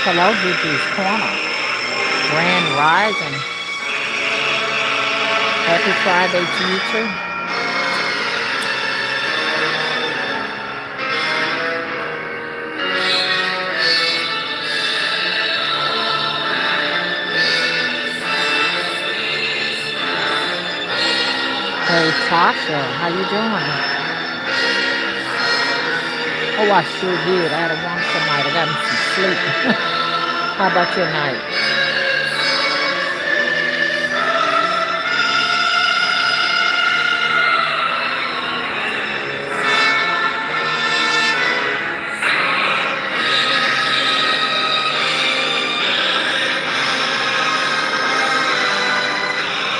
Trilogy's Corner. Grand Rising. Happy Friday to you too. Hey Tasha, how you doing? Oh, I sure did. I had a wonderful night. I got me some sleep. How about your night?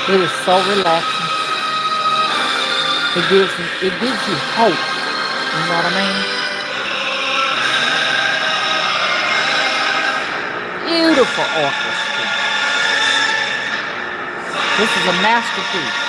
It is so relaxing. It gives you hope. You know what I mean? Beautiful orchestra. This is a masterpiece.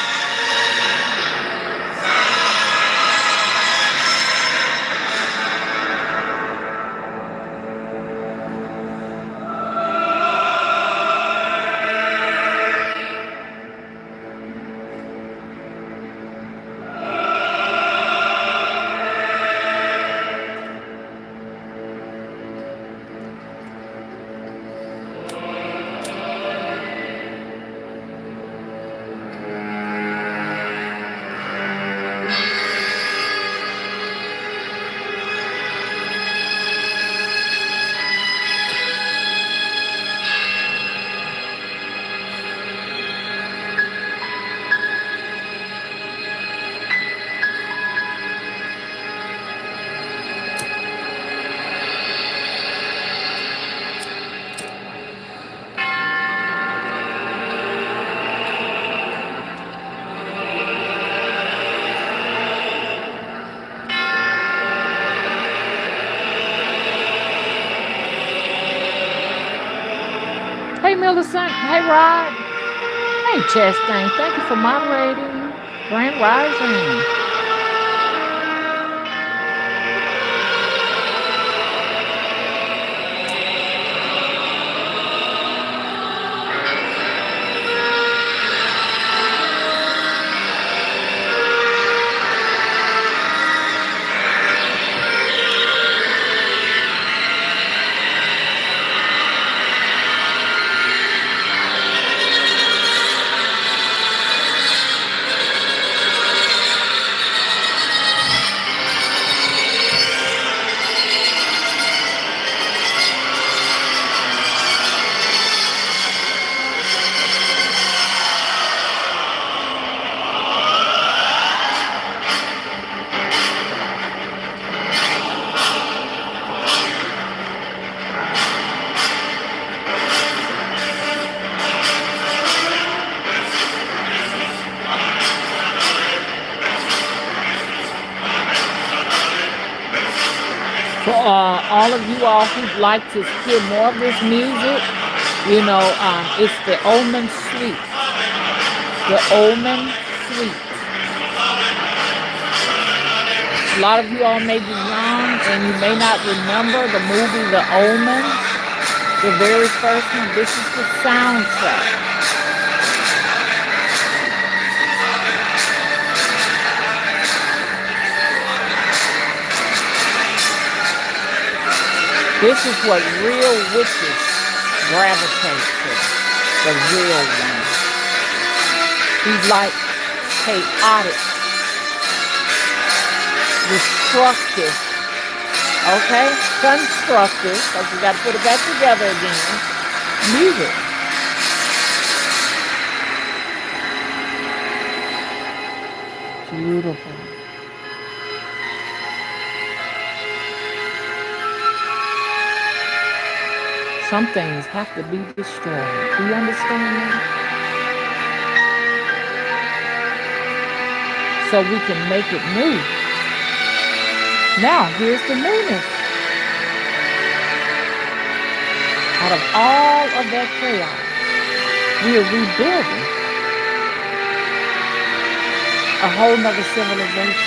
Hey Millicent, hey Rod, hey Chastain, thank you for moderating. Grand Rising. For all of you all who'd like to hear more of this music, you know, it's the Omen Suite. The Omen Suite. A lot of you all may be young and you may not remember the movie The Omen, the very first one. This is the soundtrack. This is what real witches gravitate to, the real ones. These like chaotic, destructive, okay? Constructive, because you got to put it back together again. Music. Beautiful. Some things have to be destroyed. Do you understand that? So we can make it new. Now, here's the newness. Out of all of that chaos, we are rebuilding a whole nother civilization.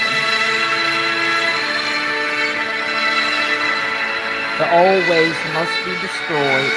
The old ways must be destroyed.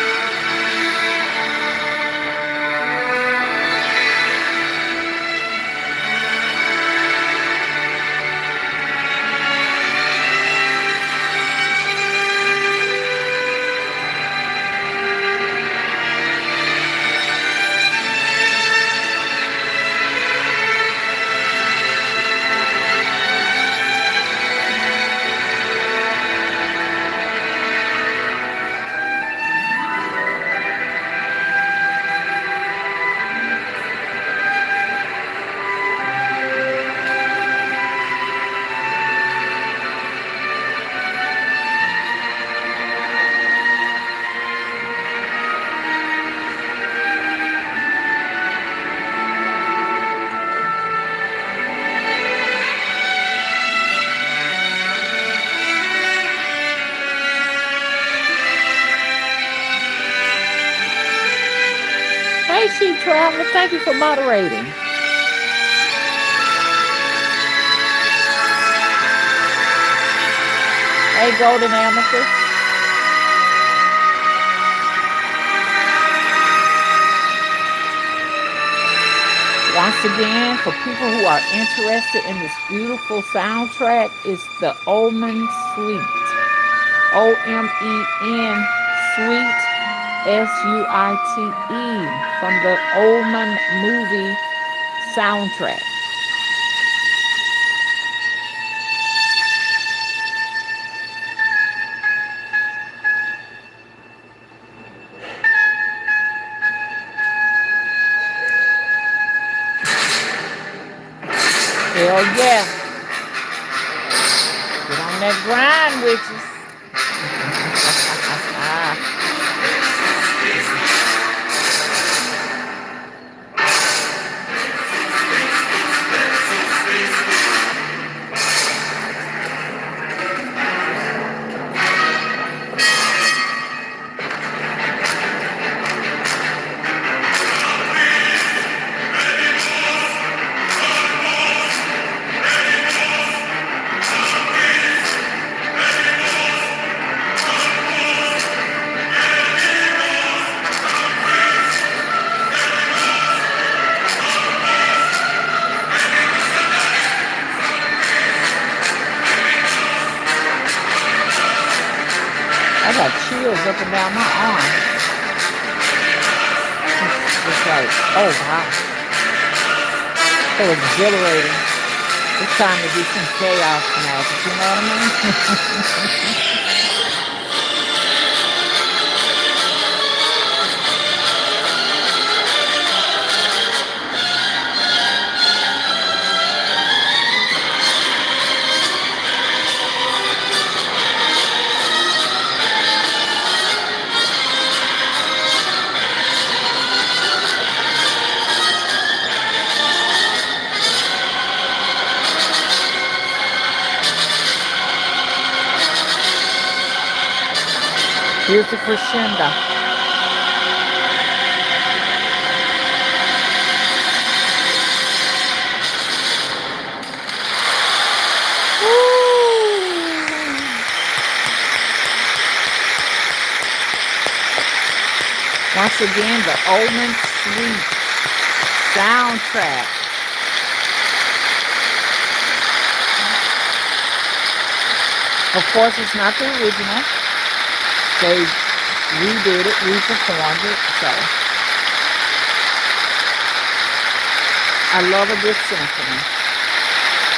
Hey, She Traveler, thank you for moderating. Hey, Golden Amethyst. Once again, for people who are interested in this beautiful soundtrack, it's the Omen Suite. Omen Suite, Suite, from the Omen movie soundtrack. Hell yeah. Get on that grind, witches. I got chills up and down my arm. It's like, oh wow. So exhilarating. It's time to do some chaos magic, you know what I mean? Here's the crescendo. Once again, the Omen Suite soundtrack. Of course, it's not the original. They redid it, re-performed it, so I love a good symphony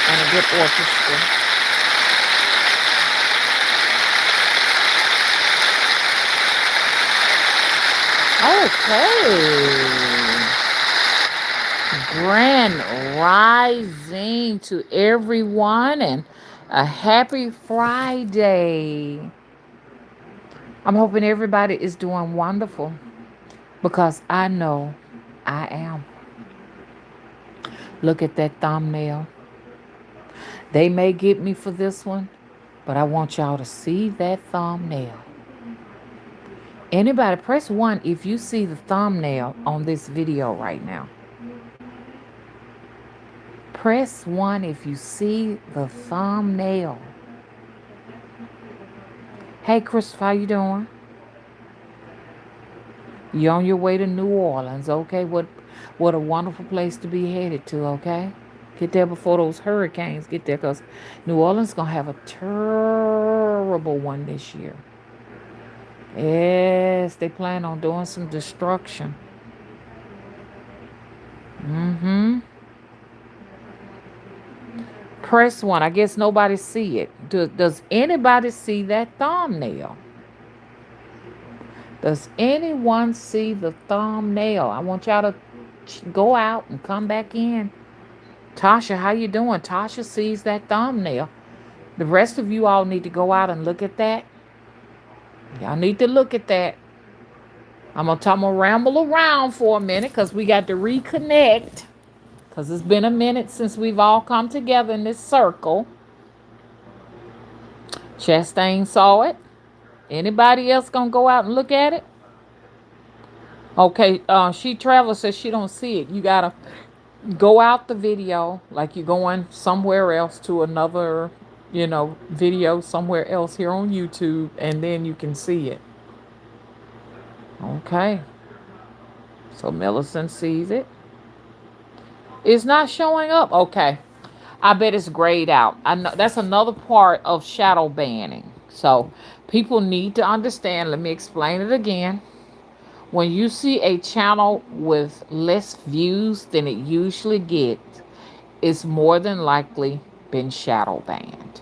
and a good orchestra. Okay. Grand rising to everyone and a happy Friday. I'm hoping everybody is doing wonderful because I know I am. Look at that thumbnail. They may get me for this one, but I want y'all to see that thumbnail. Anybody, press 1 if you see the thumbnail on this video right now. Press 1 if you see the thumbnail. Hey, Christopher, how you doing? You on your way to New Orleans, okay? What a wonderful place to be headed to, okay? Get there before those hurricanes get there, because New Orleans gonna have a terrible one this year. Yes, they plan on doing some destruction. Mm-hmm. Press one. I guess nobody see it. Does anybody see that thumbnail? Does anyone see the thumbnail? I want y'all to go out and come back in. Tasha, how you doing? Tasha sees that thumbnail. The rest of you all need to go out and look at that. Y'all need to look at that. I'm gonna ramble around for a minute because we got to reconnect. Because it's been a minute since we've all come together in this circle. Chastain saw it. Anybody else gonna go out and look at it? Okay, she travels says she don't see it. You gotta go out the video like you're going somewhere else to another, video somewhere else here on YouTube, and then you can see it. Okay, so Millicent sees it. It's not showing up. Okay, I bet it's grayed out. I know that's another part of shadow banning. So people need to understand. Let me explain it again. When you see a channel with less views than it usually gets, it's more than likely been shadow banned.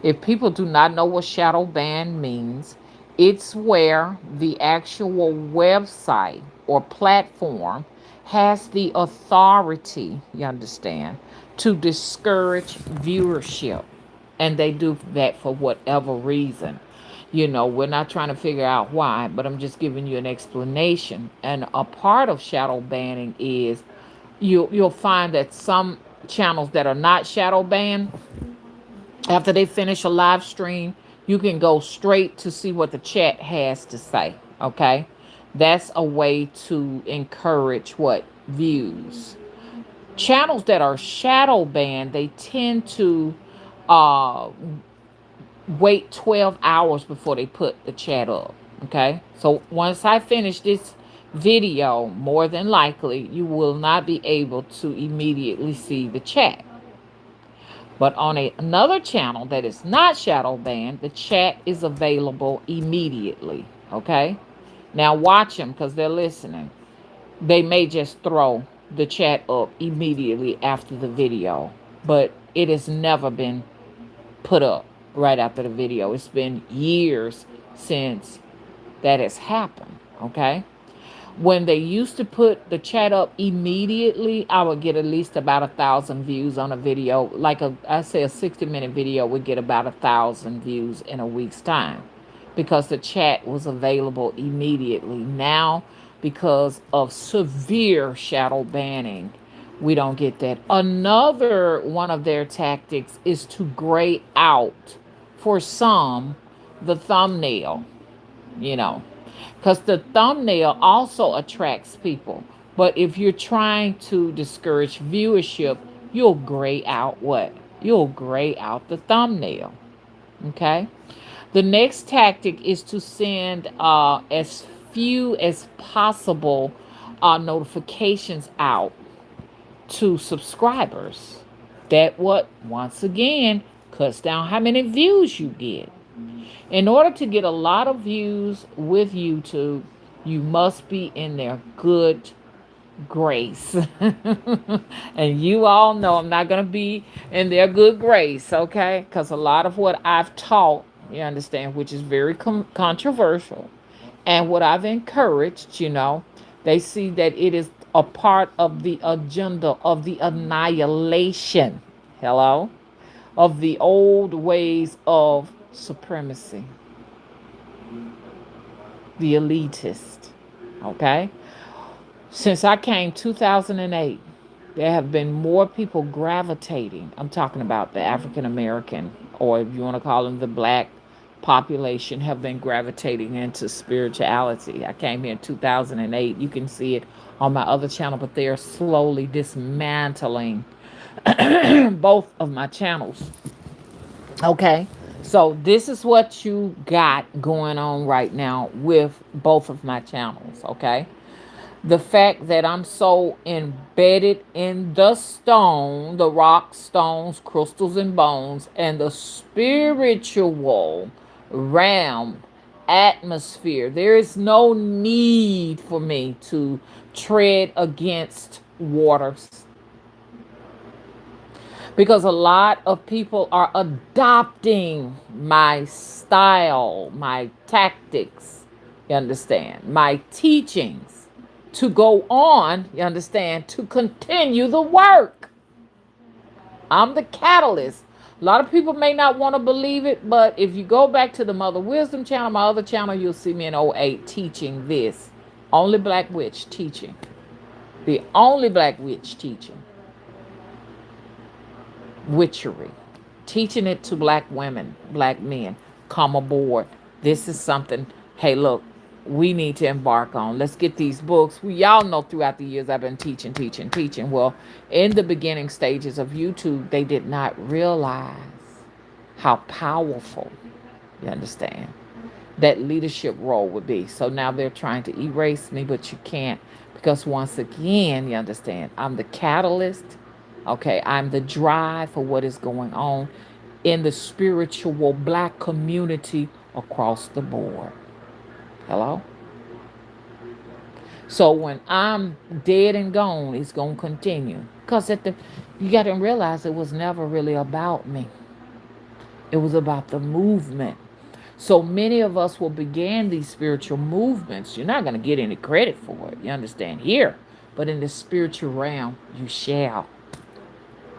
If people do not know what shadow ban means, it's where the actual website or platform has the authority, you understand, to discourage viewership. And they do that for whatever reason. We're not trying to figure out why, but I'm just giving you an explanation. And a part of shadow banning is you'll find that some channels that are not shadow banned, after they finish a live stream, you can go straight to see what the chat has to say. Okay, that's a way to encourage what views. Channels that are shadow banned, they tend to uh, wait 12 hours before they put the chat up. Okay, so once I finish this video, more than likely you will not be able to immediately see the chat. But on another channel that is not shadow banned, the chat is available immediately. Okay, now watch them because they're listening. They may just throw the chat up immediately after the video, but it has never been put up right after the video. It's been years since that has happened. Okay, when they used to put the chat up immediately, I would get at least about 1,000 views on a video. Like I say, a 60-minute video would get about 1,000 views in a week's time because the chat was available immediately. Now, because of severe shadow banning, we don't get that. Another one of their tactics is to gray out, for some, the thumbnail, you know, because the thumbnail also attracts people. But if you're trying to discourage viewership, you'll gray out what? You'll gray out the thumbnail. Okay. The next tactic is to send as few as possible notifications out to subscribers. That what, once again, cuts down how many views you get. In order to get a lot of views with YouTube, you must be in their good grace. And you all know I'm not going to be in their good grace, okay? Because a lot of what I've taught, you understand, which is very controversial, and what I've encouraged, they see that it is a part of the agenda of the annihilation. Hello? Of the old ways of supremacy, the elitist. Okay? Since I came 2008, there have been more people gravitating. I'm talking about the African American, or if you want to call them the black population, have been gravitating into spirituality. I came here in 2008. You can see it on my other channel, but they are slowly dismantling both of my channels. Okay, So this is what you got going on right now with both of my channels, okay? The fact that I'm so embedded in the stone, the rock, stones, crystals, and bones, and the spiritual realm atmosphere. There is no need for me to tread against waters because a lot of people are adopting my style, my tactics, you understand, my teachings to go on, you understand, to continue the work. I'm the catalyst. A lot of people may not want to believe it, but if you go back to the Mother Wisdom channel, my other channel, you'll see me in '08 teaching this. Only Black Witch teaching. The only Black Witch teaching witchery, teaching it to black women, black men. Come aboard. This is something, hey, look, we need to embark on. Let's get these books. We y'all know throughout the years I've been teaching, teaching, teaching. Well, in the beginning stages of YouTube, they did not realize how powerful, you understand, that leadership role would be. So now they're trying to erase me, but you can't because once again, you understand, I'm the catalyst. Okay, I'm the drive for what is going on in the spiritual black community across the board. Hello? So when I'm dead and gone, it's going to continue. Because you got to realize it was never really about me. It was about the movement. So many of us will begin these spiritual movements. You're not going to get any credit for it. You understand? Here. But in the spiritual realm, you shall.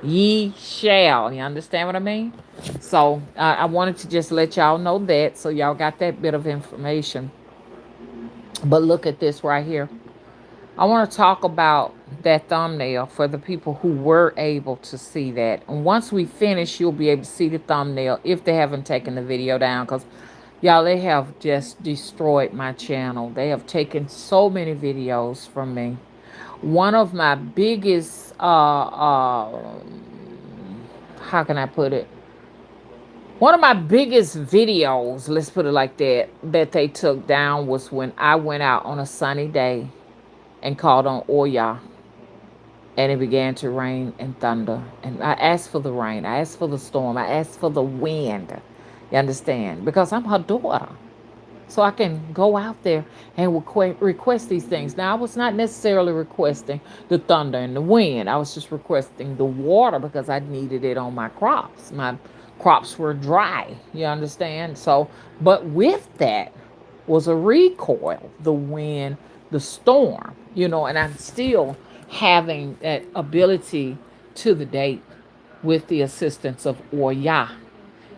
Ye shall. You understand what I mean? So I wanted to just let y'all know that. So y'all got that bit of information. But look at this right here. I want to talk about that thumbnail for the people who were able to see that. And once we finish, you'll be able to see the thumbnail if they haven't taken the video down. Because, y'all, they have just destroyed my channel. They have taken so many videos from me. One of my biggest, how can I put it? One of my biggest videos, let's put it like that, that they took down was when I went out on a sunny day and called on Oya, and it began to rain and thunder. And I asked for the rain. I asked for the storm. I asked for the wind. You understand? Because I'm her daughter. So I can go out there and request these things. Now, I was not necessarily requesting the thunder and the wind. I was just requesting the water because I needed it on my crops. My crops were dry. You understand? So, but with that was a recoil, the wind, the storm, and I'm still having that ability to the date with the assistance of Oya.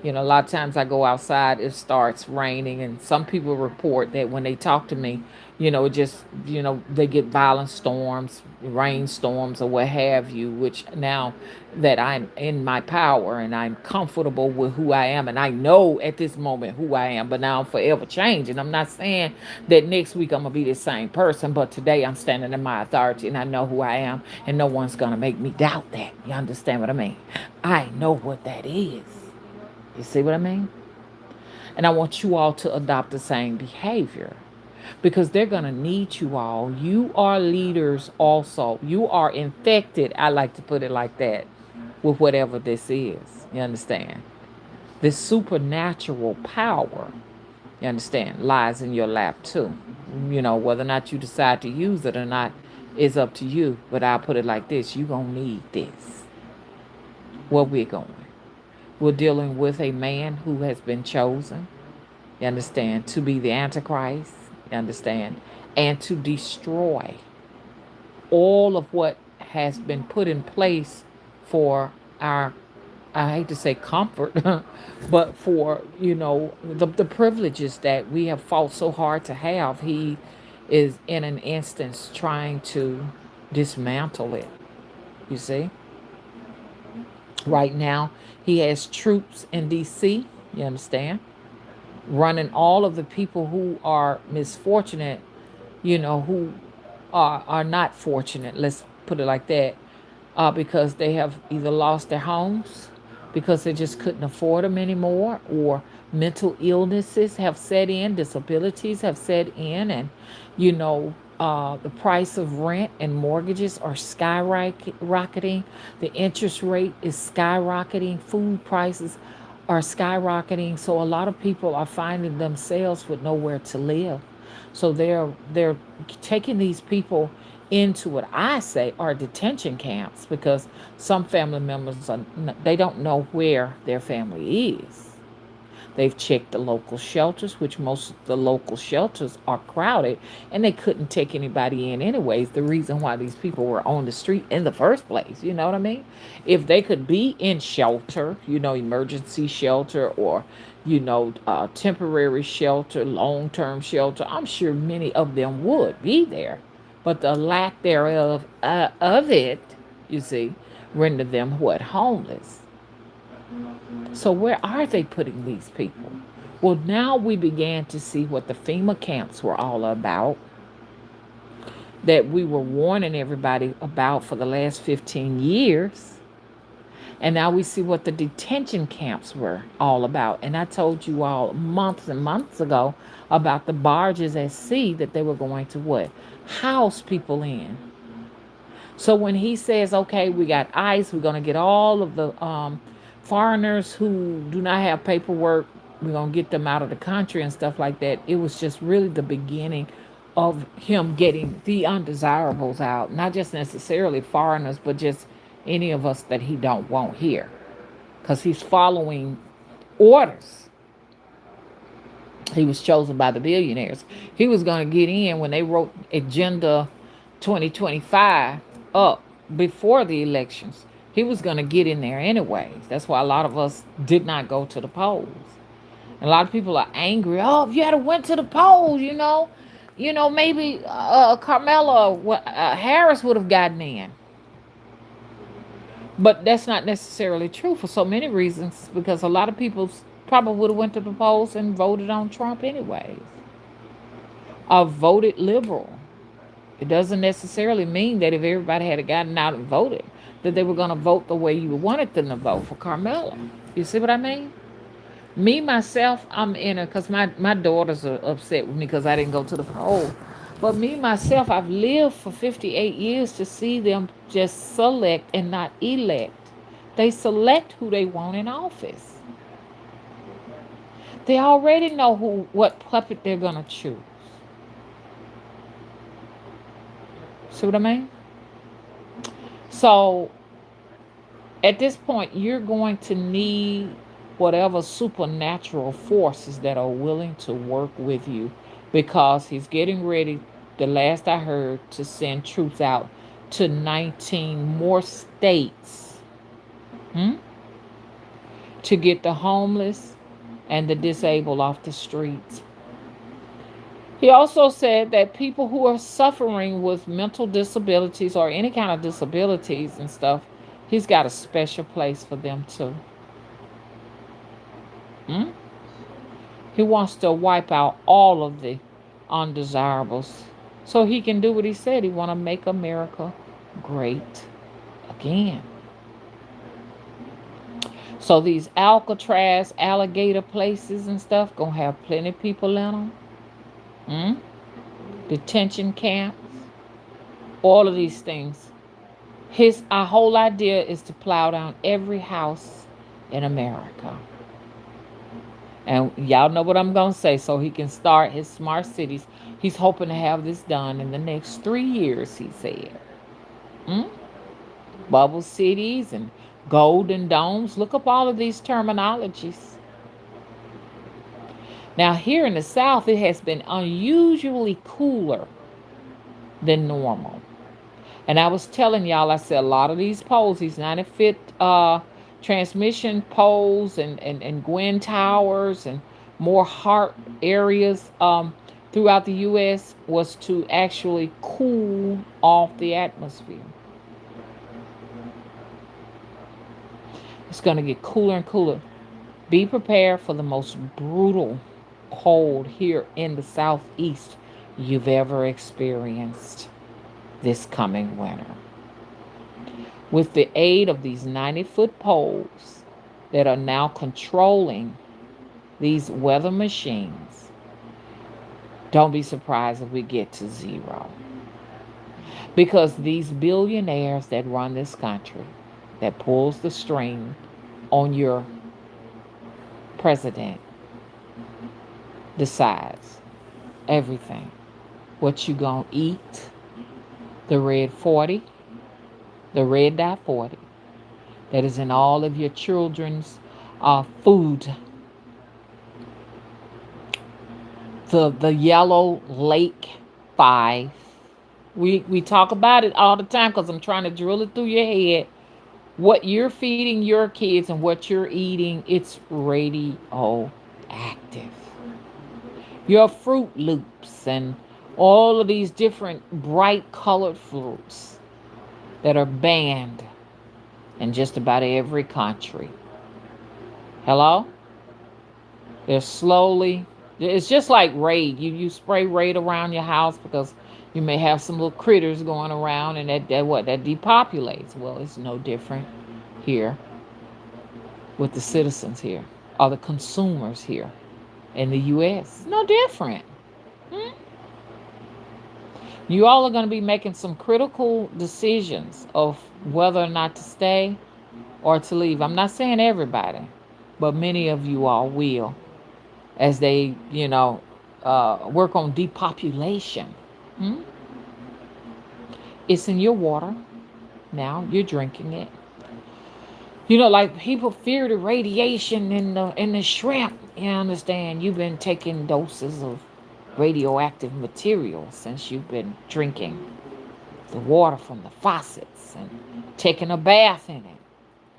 A lot of times I go outside, it starts raining, and some people report that when they talk to me, they get violent storms, rainstorms, or what have you, which now that I'm in my power and I'm comfortable with who I am, and I know at this moment who I am, but now I'm forever changing. I'm not saying that next week I'm going to be the same person, but today I'm standing in my authority and I know who I am, and no one's going to make me doubt that. You understand what I mean? I know what that is. You see what I mean? And I want you all to adopt the same behavior because they're going to need you all. You are leaders also. You are infected, I like to put it like that, with whatever this is. You understand? This supernatural power, you understand, lies in your lap too. Whether or not you decide to use it or not is up to you. But I'll put it like this. You're going to need this. Where we're going. We're dealing with a man who has been chosen, you understand, to be the Antichrist, you understand, and to destroy all of what has been put in place for our, I hate to say comfort, but for, the privileges that we have fought so hard to have. He is in an instance trying to dismantle it, you see? Right now, he has troops in D.C., you understand, running all of the people who are misfortunate, who are not fortunate, let's put it like that, because they have either lost their homes because they just couldn't afford them anymore, or mental illnesses have set in, disabilities have set in, and the price of rent and mortgages are skyrocketing. The interest rate is skyrocketing. Food prices are skyrocketing. So a lot of people are finding themselves with nowhere to live. So they're taking these people into what I say are detention camps, because some family members they don't know where their family is. They've checked the local shelters, which most of the local shelters are crowded, and they couldn't take anybody in anyways. The reason why these people were on the street in the first place, you know what I mean? If they could be in shelter, emergency shelter, or temporary shelter, long-term shelter, I'm sure many of them would be there. But the lack thereof of it, you see, rendered them what? Homeless. So where are they putting these people? Well, now we began to see what the FEMA camps were all about, that we were warning everybody about for the last 15 years. And now we see what the detention camps were all about. And I told you all months and months ago about the barges at sea that they were going to what? House people in. So when he says, okay, we got ICE, we're going to get all of the foreigners who do not have paperwork, we're going to get them out of the country and stuff like that, it was just really the beginning of him getting the undesirables out. Not just necessarily foreigners, but just any of us that he don't want here. Because he's following orders. He was chosen by the billionaires. He was going to get in when they wrote Agenda 2025 up before the elections. He was going to get in there anyways. That's why a lot of us did not go to the polls. And a lot of people are angry. Oh, if you had went to the polls, maybe Carmela Harris would have gotten in. But that's not necessarily true for so many reasons, because a lot of people probably would have went to the polls and voted on Trump anyways, or voted liberal. It doesn't necessarily mean that if everybody had gotten out and voted, that they were going to vote the way you wanted them to vote for Carmela. You see what I mean? Me, myself, I'm in it because my daughters are upset with me because I didn't go to the poll. But me, myself, I've lived for 58 years to see them just select and not elect. They select who they want in office. They already know what puppet they're going to choose. See what I mean? So, at this point, you're going to need whatever supernatural forces that are willing to work with you, because he's getting ready, the last I heard, to send troops out to 19 more states to get the homeless and the disabled off the streets. He also said that people who are suffering with mental disabilities or any kind of disabilities and stuff, he's got a special place for them too. He wants to wipe out all of the undesirables so he can do what he said. He want to make America great again. So these Alcatraz alligator places and stuff gonna have plenty of people in them. Detention camps, all of these things. Our whole idea is to plow down every house in America. And y'all know what I'm going to say, so he can start his smart cities. He's hoping to have this done in the next 3 years, he said. Bubble cities and golden domes. Look up all of these terminologies. Now, here in the South, it has been unusually cooler than normal. And I was telling y'all, I said a lot of these poles, these 90-foot transmission poles and Gwen Towers and more HARP areas throughout the U.S. was to actually cool off the atmosphere. It's going to get cooler and cooler. Be prepared for the most brutal cold here in the Southeast you've ever experienced this coming winter. With the aid of these 90-foot poles, that are now controlling these weather machines, don't be surprised if we get to zero. Because these billionaires that run this country, that pulls the string on your president, decides everything. What you gonna eat, the red 40, the red dot 40, that is in all of your children's food, the yellow lake 5. We talk about it all the time because I'm trying to drill it through your head. What you're feeding your kids and what you're eating, it's radioactive. Your Fruit Loops and all of these different bright colored fruits that are banned in just about every country. Hello? They're slowly, it's just like Raid. You spray Raid around your house because you may have some little critters going around, and that depopulates. Well, it's no different here with the citizens here or the consumers here in the US. No different. Hmm? You all are going to be making some critical decisions of whether or not to stay or to leave. I'm not saying everybody, but many of you all will, as they, work on depopulation. Hmm? It's in your water now. You're drinking it. Like people fear the radiation in the shrimp. You understand? You've been taking doses of radioactive material since you've been drinking the water from the faucets and taking a bath in it.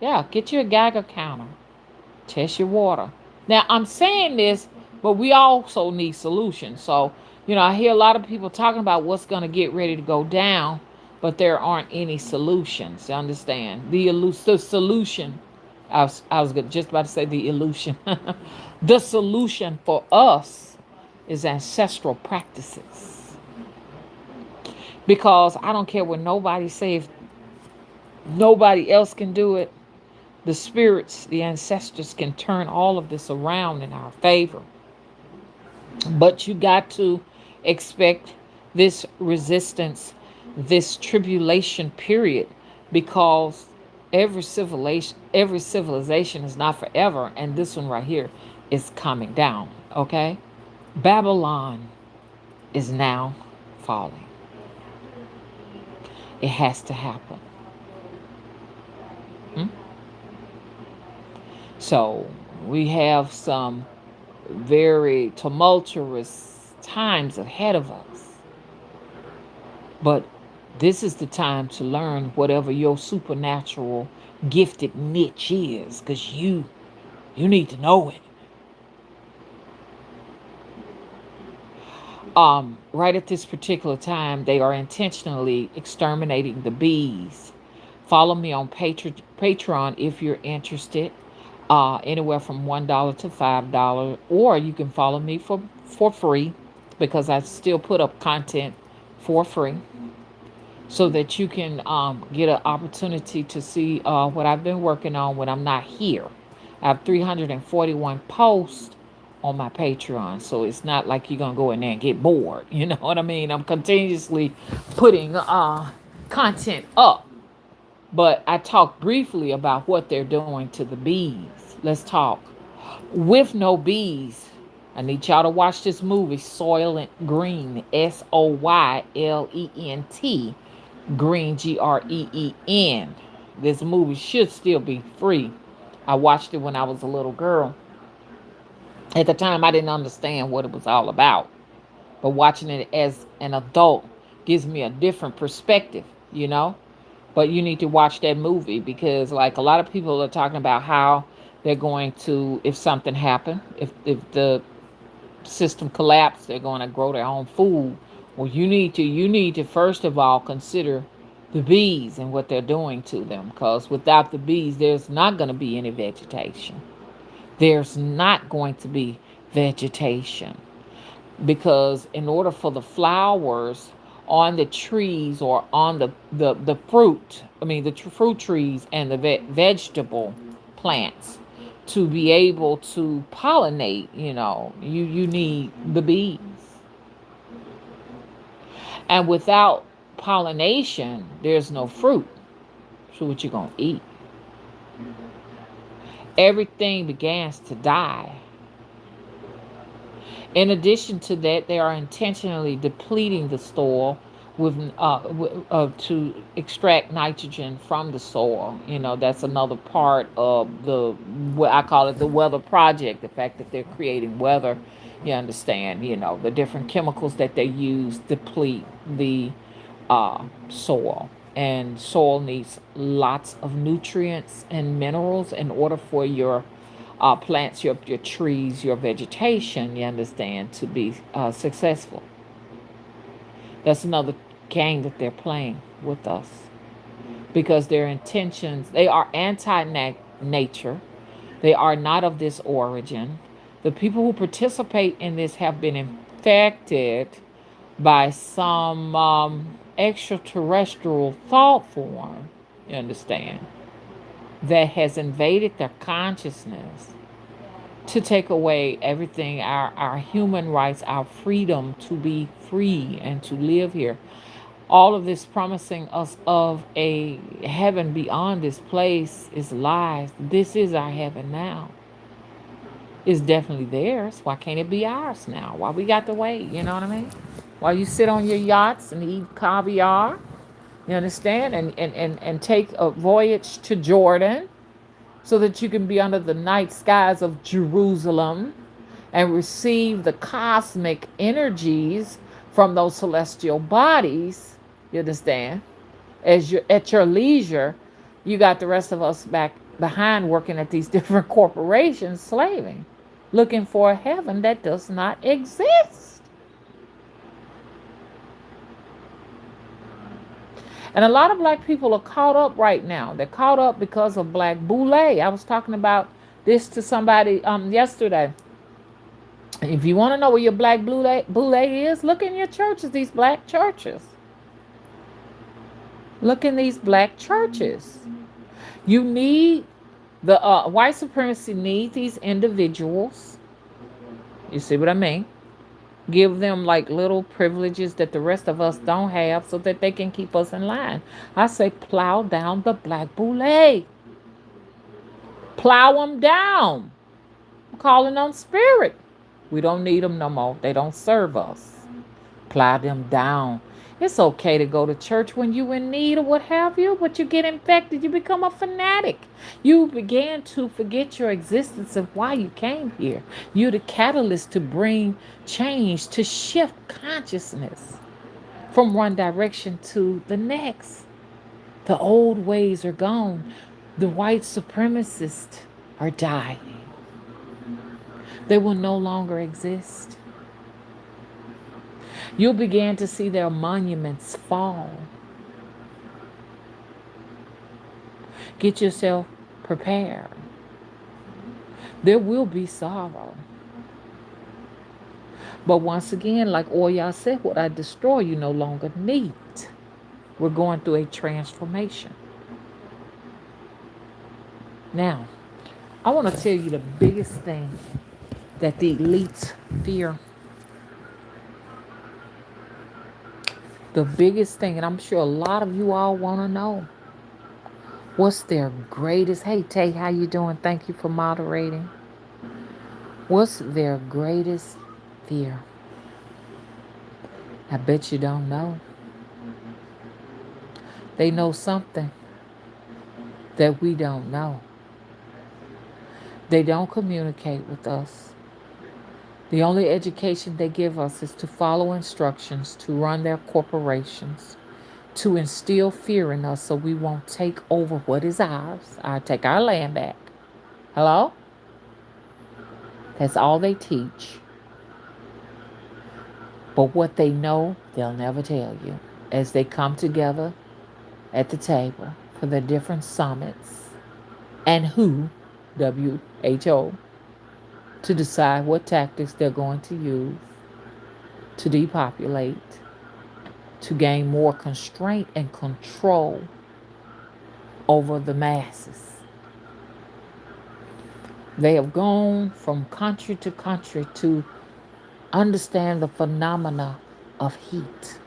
Yeah, get you a Geiger counter. Test your water. Now, I'm saying this, but we also need solutions. So, I hear a lot of people talking about what's going to get ready to go down, but there aren't any solutions. You understand? The solution, I was just about to say the illusion. The solution for us is ancestral practices. Because I don't care what nobody say, if nobody else can do it, the spirits, the ancestors can turn all of this around in our favor. But you got to expect this resistance, this tribulation period, because every civilization is not forever, and this one right here is coming down. Okay? Babylon is now falling. It has to happen. Hmm? So we have some very tumultuous times ahead of us. But this is the time to learn whatever your supernatural gifted niche is, because you need to know it. Right at this particular time, they are intentionally exterminating the bees. Follow me on Patreon if you're interested. Anywhere from $1 to $5, or you can follow me for free, because I still put up content for free, so that you can get an opportunity to see what I've been working on when I'm not here. I have 341 posts on my Patreon, so it's not like you're gonna go in there and get bored. You know what I mean? I'm continuously putting content up. But I talked briefly about what they're doing to the bees. Let's talk. With no bees, I need y'all to watch this movie, Soylent Green, Soylent Green, Green. This movie should still be free. I watched it when I was a little girl. At the time, I didn't understand what it was all about. But watching it as an adult gives me a different perspective. But you need to watch that movie, because like a lot of people are talking about how they're going to, if something happened, if the system collapsed, they're going to grow their own food. Well, you need to first of all consider the bees and what they're doing to them, because without the bees, there's not going to be any vegetation. There's not going to be vegetation, because in order for the flowers on the trees, or on the fruit, I mean the fruit trees and the vegetable plants, to be able to pollinate, you need the bees. And without pollination, there's no fruit. So what you gonna eat? Everything begins to die. In addition to that, they are intentionally depleting the soil to extract nitrogen from the soil. That's another part of what I call it, the weather project. The fact that they're creating weather, you understand. The different chemicals that they use deplete the soil, and soil needs lots of nutrients and minerals in order for your plants, your trees, your vegetation, you understand, to be successful. That's another game that they're playing with us, because their intentions, they are anti-nature. They are not of this origin. The people who participate in this have been infected by some extraterrestrial thought form, you understand, that has invaded their consciousness to take away everything, our human rights, our freedom to be free and to live here. All of this promising us of a heaven beyond this place is lies. This is our heaven now. It's definitely theirs. Why can't it be ours now? Why we got to wait? You know what I mean? While you sit on your yachts and eat caviar, you understand? And take a voyage to Jordan so that you can be under the night skies of Jerusalem and receive the cosmic energies from those celestial bodies. You understand? As you're at your leisure, you got the rest of us back behind working at these different corporations, slaving, looking for a heaven that does not exist. And a lot of black people are caught up right now. They're caught up because of black boule. I was talking about this to somebody yesterday. If you want to know where your black boule is, look in your churches, these black churches. Look in these black churches. You need the white supremacy needs these individuals. You see what I mean? Give them like little privileges that the rest of us don't have so that they can keep us in line. I say plow down the black boule. Plow them down. I'm calling on spirit. We don't need them no more. They don't serve us. Plow them down. It's okay to go to church when you in need or what have you, but you get infected. You become a fanatic. You begin to forget your existence of why you came here. You're the catalyst to bring change, to shift consciousness from one direction to the next. The old ways are gone. The white supremacists are dying. They will no longer exist. You'll begin to see their monuments fall. Get yourself prepared. There will be sorrow. But once again, like Oya said, what I destroy you no longer need. We're going through a transformation. Now, I want to tell you the biggest thing that the elites fear. The biggest thing, and I'm sure a lot of you all want to know, what's their greatest, hey Tay, how you doing? Thank you for moderating. What's their greatest fear? I bet you don't know. They know something that we don't know. They don't communicate with us. The only education they give us is to follow instructions, to run their corporations, to instill fear in us so we won't take over what is ours. I take our land back. Hello? That's all they teach. But what they know, they'll never tell you. As they come together at the table for the different summits and WHO, to decide what tactics they're going to use to depopulate, to gain more constraint and control over the masses. They have gone from country to country to understand the phenomena of heat.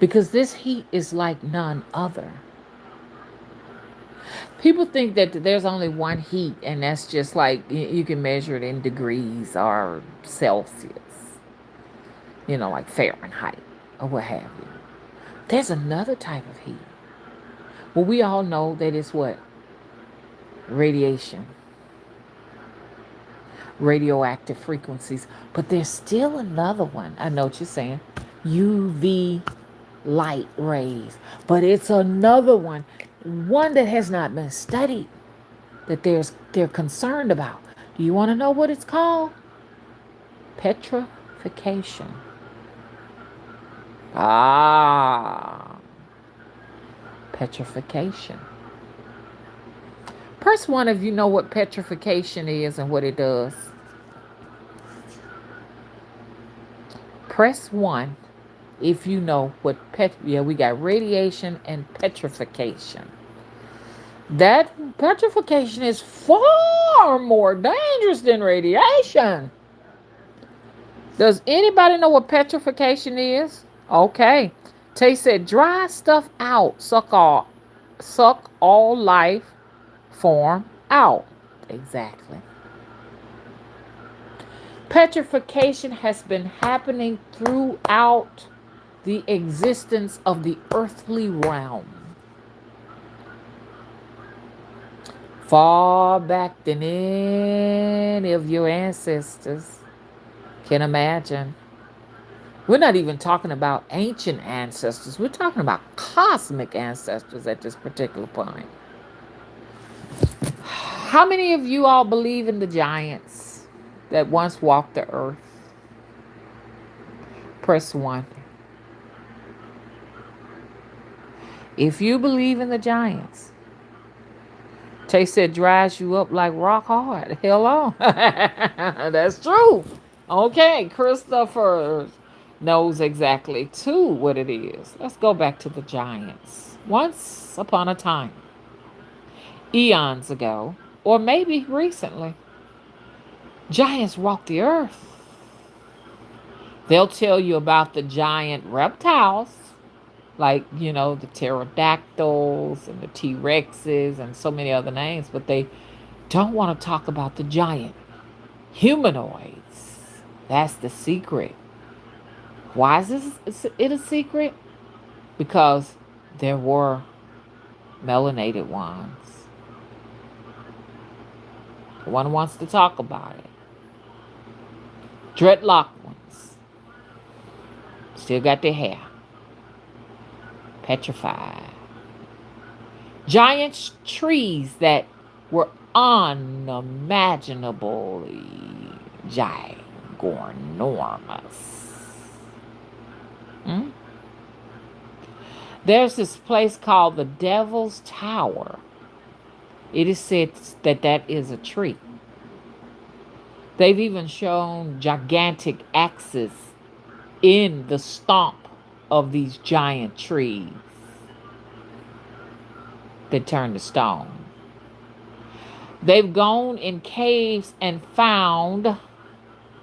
Because this heat is like none other. People think that there's only one heat, and that's just like you can measure it in degrees or Celsius, like Fahrenheit or what have you. There's another type of heat. Well, we all know that it's what? Radiation, radioactive frequencies. But there's still another one. I know what you're saying. UV light rays. But it's another one that has not been studied, that they're concerned about. Do you want to know what it's called? Petrification. Ah, petrification. Press one if you know what petrification is and what it does. Press one if you know what we got radiation and petrification. That petrification is far more dangerous than radiation. Does anybody know what petrification is? Okay. Tay said, dry stuff out, suck all life form out. Exactly. Petrification has been happening throughout the existence of the earthly realm. Far back than any of your ancestors can imagine. We're not even talking about ancient ancestors. We're talking about cosmic ancestors at this particular point. How many of you all believe in the giants that once walked the earth? Press 1. If you believe in the giants, Tay said dries you up like rock hard. Hello. That's true. Okay, Christopher knows exactly too what it is. Let's go back to the giants. Once upon a time, eons ago, or maybe recently, giants walked the earth. They'll tell you about the giant reptiles, like, the pterodactyls and the T-Rexes and so many other names, but they don't want to talk about the giant humanoids. That's the secret. Why is it a secret? Because there were melanated ones. One wants to talk about it. Dreadlock ones. Still got their hair. Petrified. Giant trees that were unimaginably ginormous. There's this place called the Devil's Tower. It is said that is a tree. They've even shown gigantic axes in the stump of these giant trees that turn to stone. They've gone in caves and found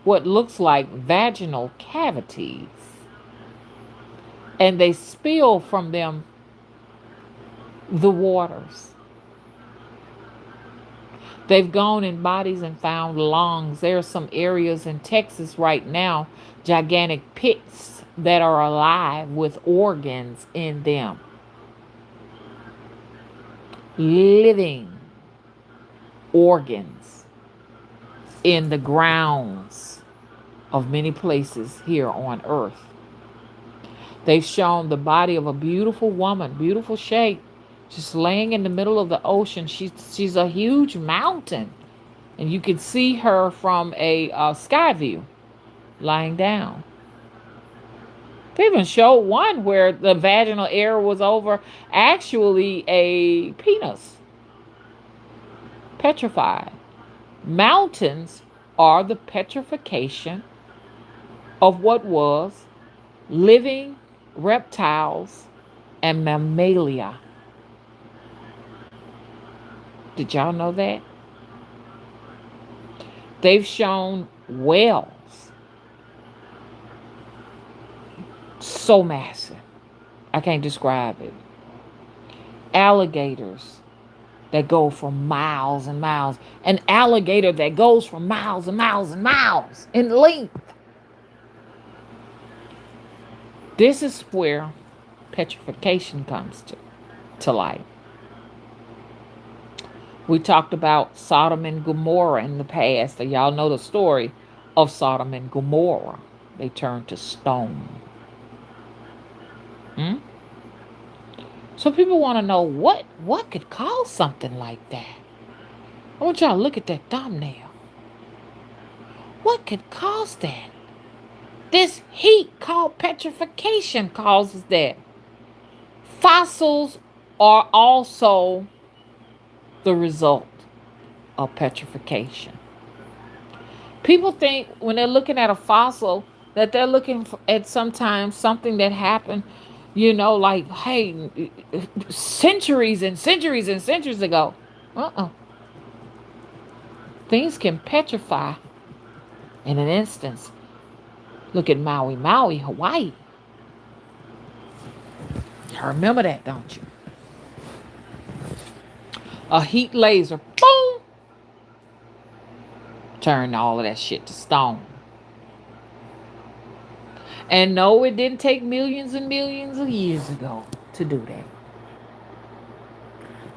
what looks like vaginal cavities, and they spill from them the waters. They've gone in bodies and found lungs. There are some areas in Texas right now, gigantic pits that are alive with organs in them. Living organs in the grounds of many places here on earth. They've shown the body of a beautiful woman, beautiful shape, just laying in the middle of the ocean. She's a huge mountain, and you can see her from a sky view, lying down. They even showed one where the vaginal area was over actually a penis. Petrified. Mountains are the petrification of what was living reptiles and mammalia. Did y'all know that? They've shown whales so massive. I can't describe it. Alligators that go for miles and miles. An alligator that goes for miles and miles and miles in length. This is where petrification comes to light. We talked about Sodom and Gomorrah in the past. Y'all know the story of Sodom and Gomorrah. They turned to stone. Hmm? So people want to know what could cause something like that. I want y'all to look at that thumbnail. What could cause that? This heat called petrification causes that. Fossils are also the result of petrification. People think when they're looking at a fossil that they're looking at sometimes something that happened, like, hey, centuries and centuries and centuries ago. Uh-uh. Things can petrify in an instance. Look at Maui, Maui, Hawaii. I remember that, don't you? A heat laser, boom, turned all of that shit to stone. And no, it didn't take millions and millions of years ago to do that.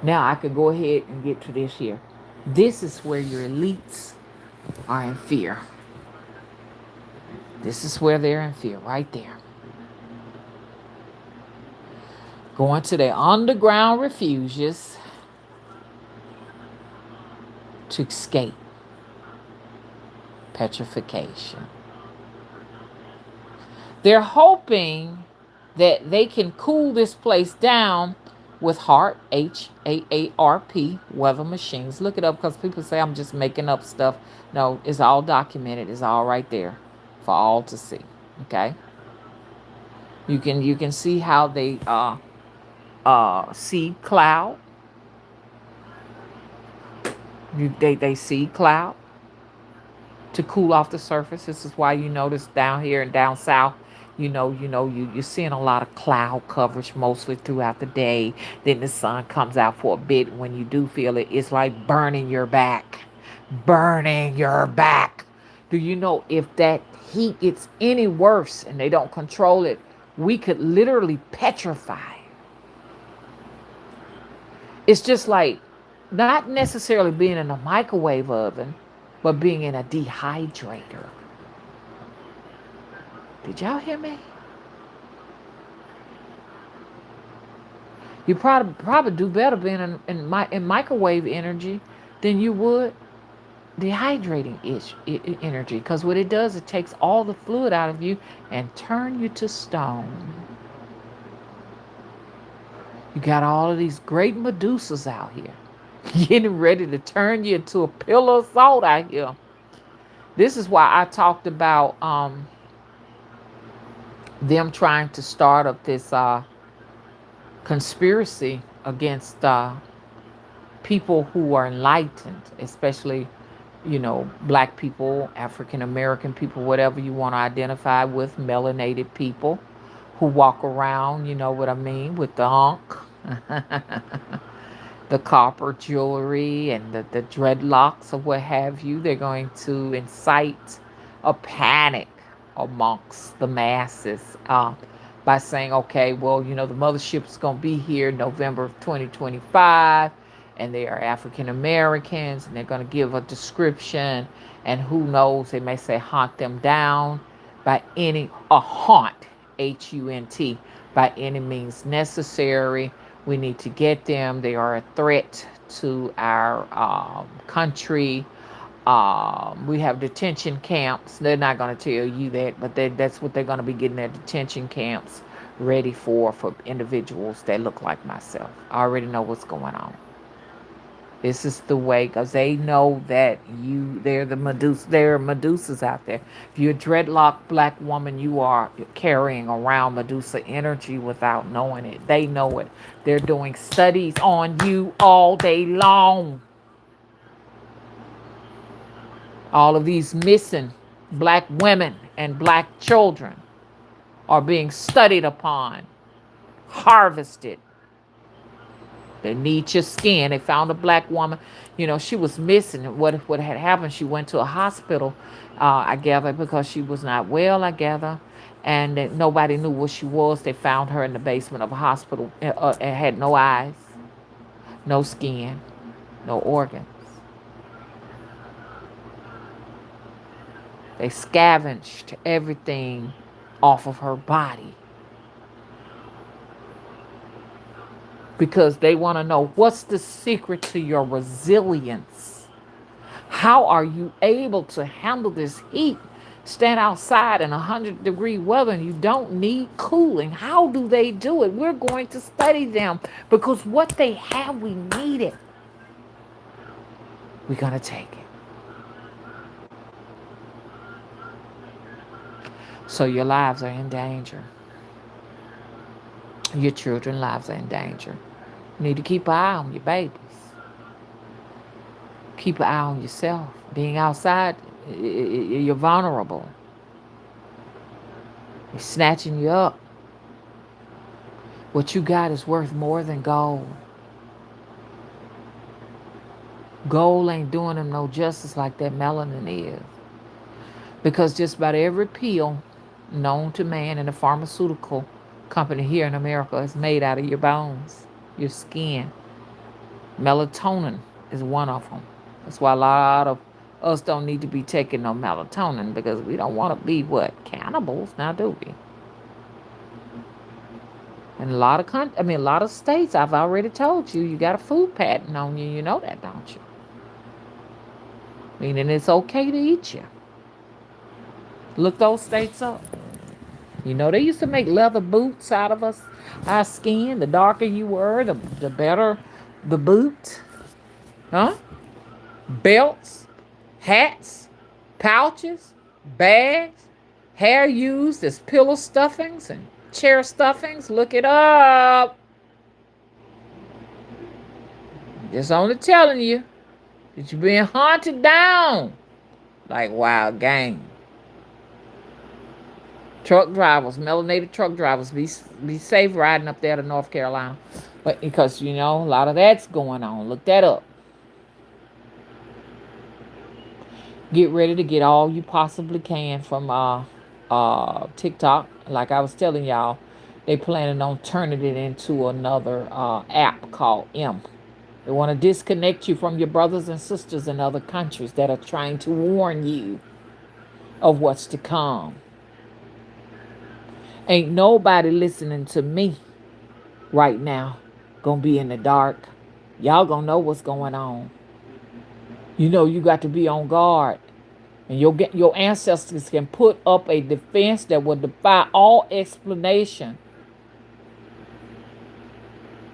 Now I could go ahead and get to this here. This is where your elites are in fear. This is where they're in fear, right there. Going to their underground refuges to escape petrification. They're hoping that they can cool this place down with HAARP, HAARP, weather machines. Look it up because people say I'm just making up stuff. No, it's all documented. It's all right there for all to see. Okay, you can see how they seed cloud. They seed cloud to cool off the surface. This is why you notice down here and down south, you're seeing a lot of cloud coverage mostly throughout the day. Then the sun comes out for a bit. When you do feel it, it's like burning your back. Burning your back. Do you know if that heat gets any worse and they don't control it, we could literally petrify. It's just like not necessarily being in a microwave oven, but being in a dehydrator. Did y'all hear me? You probably do better being in microwave energy than you would dehydrating energy, because what it does, it takes all the fluid out of you and turn you to stone. You got all of these great Medusas out here getting ready to turn you into a pillar of salt out here. This is why I talked about them trying to start up this conspiracy against people who are enlightened, especially, black people, African American people, whatever you want to identify with, melanated people who walk around, you know what I mean, with the hunk, the copper jewelry and the dreadlocks or what have you. They're going to incite a panic amongst the masses by saying, okay, well, the mothership's going to be here November of 2025, and they are African Americans, and they're going to give a description, and who knows, they may say hunt them down haunt, HUNT, by any means necessary. We need to get them. They are a threat to our country. We have detention camps. They're not going to tell you that, but that's what they're going to be getting at detention camps ready for individuals that look like myself. I already know what's going on. This is the way, because they know that they're the Medusa. There are Medusas out there. If you're a dreadlock black woman, you are carrying around Medusa energy without knowing it. They know it. They're doing studies on you all day long. All of these missing black women and black children are being studied upon, harvested. They need your skin. They found a black woman. You know, she was missing. What had happened? She went to a hospital, I gather, because she was not well, I gather. And that nobody knew what she was. They found her in the basement of a hospital and had no eyes, no skin, no organs. They scavenged everything off of her body because they want to know what's the secret to your resilience. How are you able to handle this heat? Stand outside in 100-degree weather and you don't need cooling. How do they do it? We're going to study them because what they have, we need it. We're going to take it. So your lives are in danger. Your children's lives are in danger. You need to keep an eye on your babies. Keep an eye on yourself. Being outside, you're vulnerable. They're snatching you up. What you got is worth more than gold. Gold ain't doing them no justice like that melanin is. Because just about every pill known to man in the pharmaceutical company here in America is made out of your bones, your skin. Melatonin is one of them. That's why a lot of us don't need to be taking no melatonin because we don't want to be what? Cannibals, now do we? In a lot of a lot of states, I've already told you, you got a food patent on you. You know that, don't you? Meaning it's okay to eat you. Look those states up. You know, they used to make leather boots out of us, our skin. The darker you were, the better the boot. Huh? Belts, hats, pouches, bags, hair used as pillow stuffings and chair stuffings. Look it up. Just only telling you that you're being hunted down like wild game. Truck drivers, melanated truck drivers, be safe riding up there to North Carolina. But because, you know, a lot of that's going on. Look that up. Get ready to get all you possibly can from TikTok. Like I was telling y'all, they planning on turning it into another app called M. They want to disconnect you from your brothers and sisters in other countries that are trying to warn you of what's to come. Ain't nobody listening to me right now gonna be in the dark. Y'all gonna know what's going on. You know you got to be on guard. And your ancestors can put up a defense that will defy all explanation.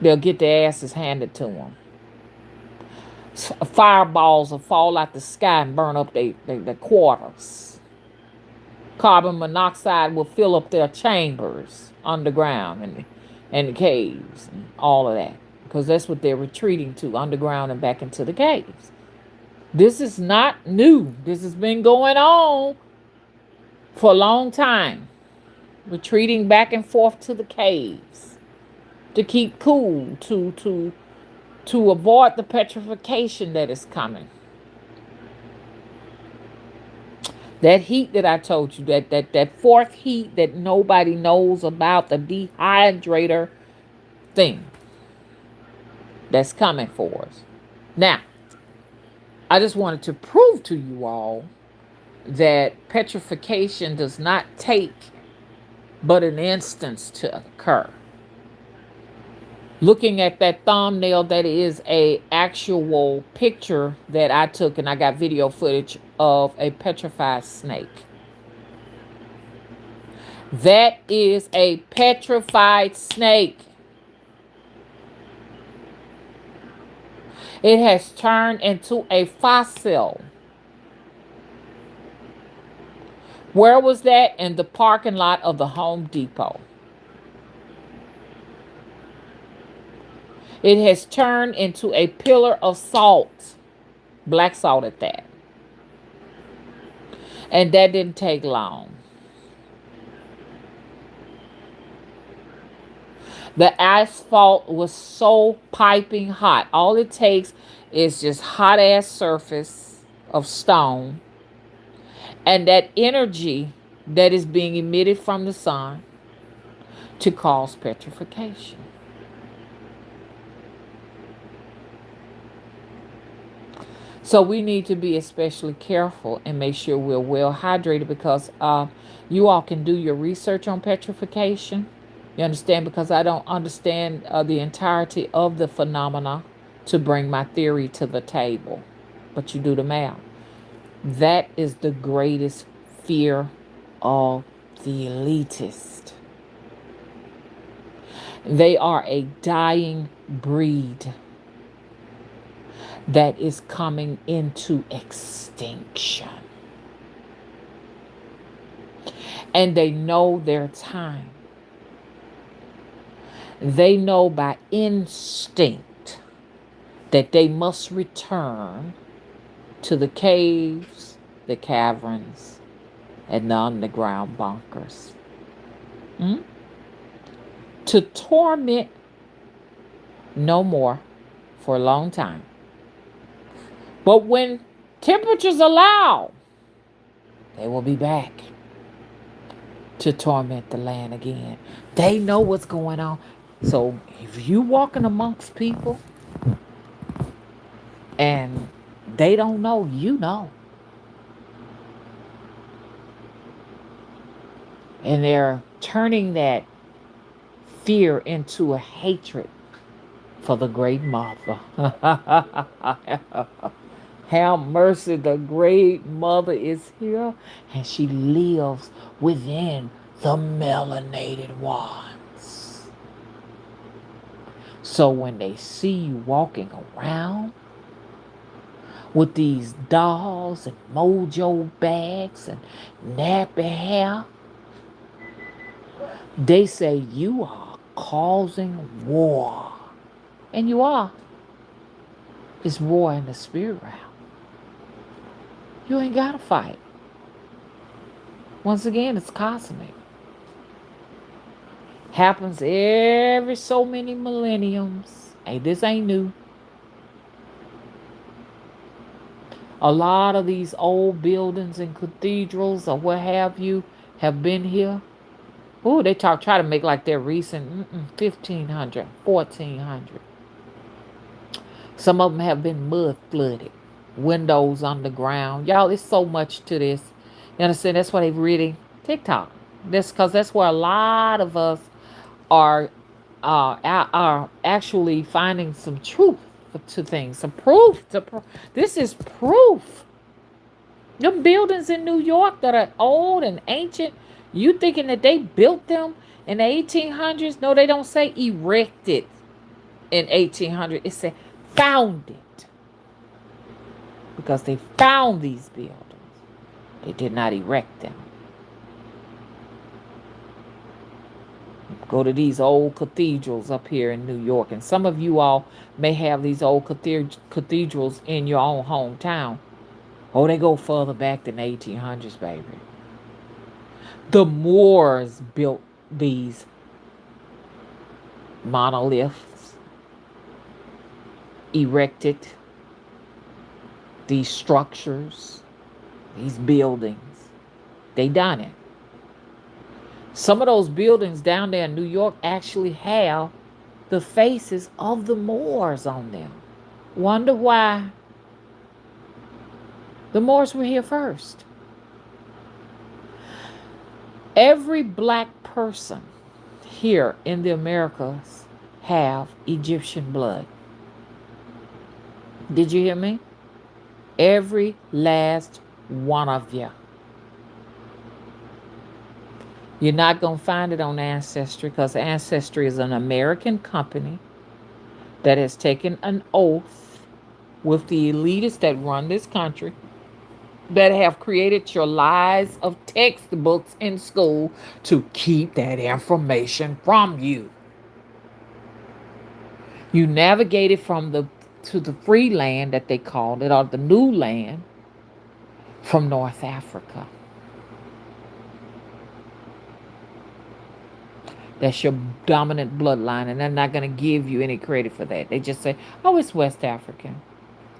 They'll get their asses handed to them. Fireballs will fall out the sky and burn up their quarters. Carbon monoxide will fill up their chambers underground and the caves and all of that. Because that's what they're retreating to, underground and back into the caves. This is not new. This has been going on for a long time. Retreating back and forth to the caves to keep cool, to avoid the petrification that is coming. That heat that I told you, that fourth heat that nobody knows about, the dehydrator thing that's coming for us. Now, I just wanted to prove to you all that petrification does not take but an instance to occur. Looking at that thumbnail, that is a actual picture that I took, and I got video footage of a petrified snake. That is a petrified snake. It has turned into a fossil. Where was that? In the parking lot of the Home Depot. It has turned into a pillar of salt. Black salt at that. And that didn't take long. The asphalt was so piping hot. All it takes is just hot ass surface of stone and that energy that is being emitted from the sun to cause petrification. So we need to be especially careful and make sure we're well hydrated because you all can do your research on petrification. You understand? Because I don't understand the entirety of the phenomena to bring my theory to the table. But you do the math. That is the greatest fear of the elitist. They are a dying breed that is coming into extinction. And they know their time. They know by instinct that they must return to the caves, the caverns, and the underground bunkers. Hmm? To torment no more for a long time. But when temperatures allow, they will be back to torment the land again. They know what's going on. So if you walking amongst people and they don't know, you know. And they're turning that fear into a hatred for the great mother. Have mercy, the great mother is here and she lives within the melanated ones. So when they see you walking around with these dolls and mojo bags and nappy hair, they say you are causing war. And you are. It's war in the spirit realm. You ain't got to fight. Once again, it's cosmic. Happens every so many millenniums. Hey, this ain't new. A lot of these old buildings and cathedrals or what have you have been here. Ooh, they try to make like they're recent 1500, 1400. Some of them have been mud flooded. Windows underground. Y'all, it's so much to this. You understand? That's why they reading TikTok. That's because that's where a lot of us are are actually finding some truth to things, some proof. This is proof. The buildings in New York that are old and ancient, you thinking that they built them in the 1800s? No, they don't say erected in 1800. It said founded because they found these buildings. They did not erect them. Go to these old cathedrals up here in New York, and some of you all may have these old cathedrals in your own hometown. Oh, they go further back than the 1800s, baby. The Moors built these monoliths, erected these structures, these buildings. They done it. Some of those buildings down there in New York actually have the faces of the Moors on them. Wonder why the Moors were here first. Every black person here in the Americas have Egyptian blood. Did you hear me? Every last one of you. You're not going to find it on Ancestry because Ancestry is an American company that has taken an oath with the elitists that run this country that have created your lies of textbooks in school to keep that information from you. You navigated to the free land that they called it, or the new land, from North Africa. That's your dominant bloodline, and they're not going to give you any credit for that. They just say, oh, it's West African.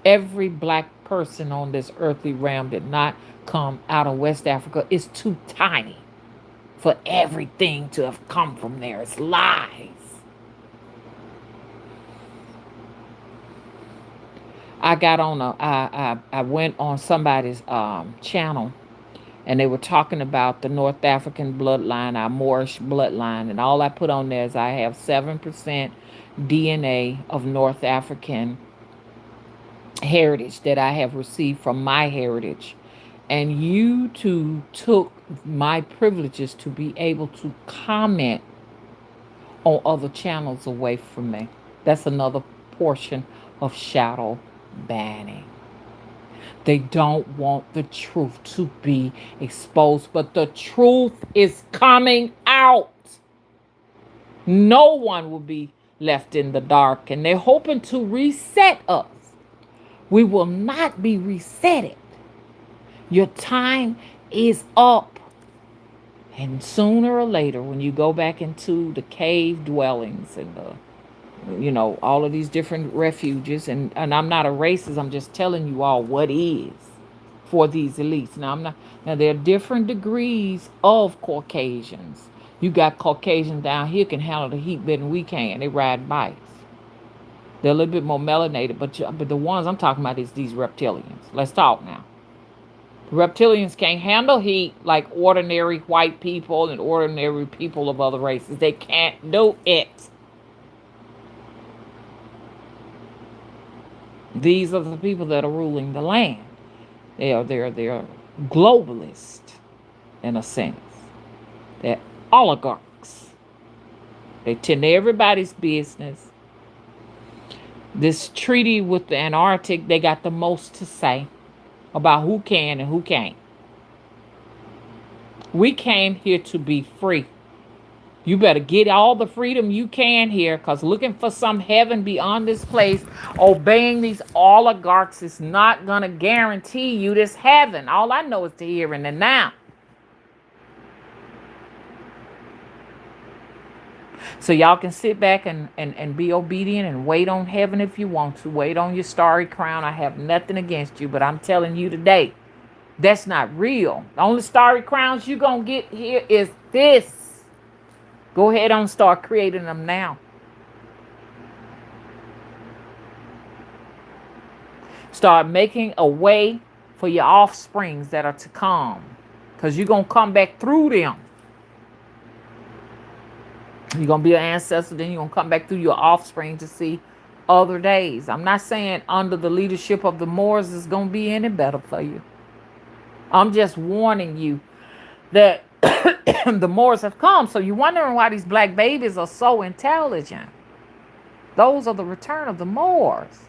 Every black person on this earthly realm did not come out of West Africa. It's too tiny for everything to have come from there. It's lies. I got on I went on somebody's channel, and they were talking about the North African bloodline, our Moorish bloodline, and all I put on there is I have 7% DNA of North African heritage that I have received from my heritage. And you two took my privileges to be able to comment on other channels away from me. That's another portion of shadow banning. They don't want the truth to be exposed, but the truth is coming out. No one will be left in the dark, and they're hoping to reset us. We will not be resetted. Your time is up. And sooner or later, when you go back into the cave dwellings and all of these different refuges, and I'm not a racist, I'm just telling you all what is for these elites. Now there are different degrees of Caucasians. You got Caucasians down here can handle the heat better than we can. They ride bikes. They're a little bit more melanated, but the ones I'm talking about is these reptilians. Let's talk now. The reptilians can't handle heat like ordinary white people and ordinary people of other races. They can't do it. These are the people that are ruling the land. They're globalists in a sense. They're oligarchs. They tend to everybody's business. This treaty with the Antarctic, they got the most to say about who can and who can't. We came here to be free. You better get all the freedom you can here, because looking for some heaven beyond this place, obeying these oligarchs is not going to guarantee you this heaven. All I know is the here and the now. So y'all can sit back and be obedient and wait on heaven if you want to. Wait on your starry crown. I have nothing against you, but I'm telling you today, that's not real. The only starry crowns you're going to get here is this. Go ahead and start creating them now. Start making a way for your offsprings that are to come, because you're going to come back through them. You're going to be an ancestor, then you're going to come back through your offspring to see other days. I'm not saying under the leadership of the Moors is going to be any better for you. I'm just warning you that the Moors have come. So you're wondering why these black babies are so intelligent. Those are the return of the Moors.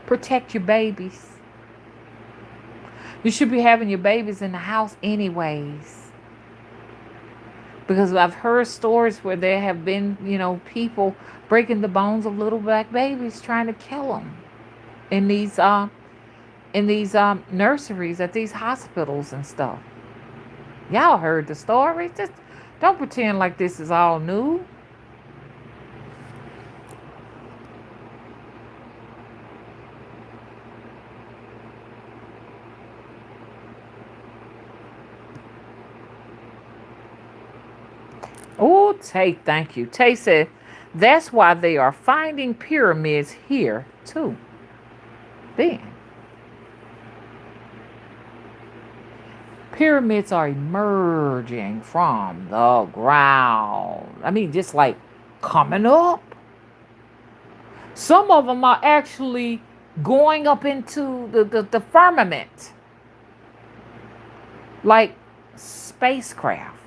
Protect your babies. You should be having your babies in the house anyways. Because I've heard stories where there have been, people breaking the bones of little black babies trying to kill them in these nurseries at these hospitals and stuff. Y'all heard the story. Just don't pretend like this is all new. Oh, Tay, thank you. Tay said, that's why they are finding pyramids here, too. Then. Pyramids are emerging from the ground. I mean, just like coming up. Some of them are actually going up into the firmament. Like spacecraft.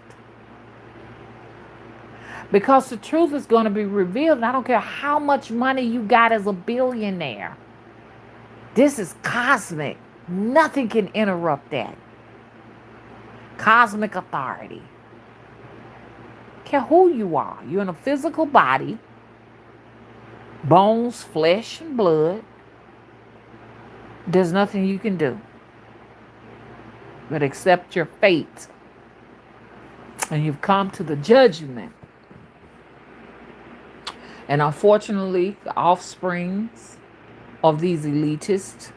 Because the truth is going to be revealed. And I don't care how much money you got as a billionaire. This is cosmic. Nothing can interrupt that. Cosmic authority. Care who you are. You're in a physical body. Bones, flesh, and blood. There's nothing you can do but accept your fate. And you've come to the judgment And unfortunately, the offsprings of these elitists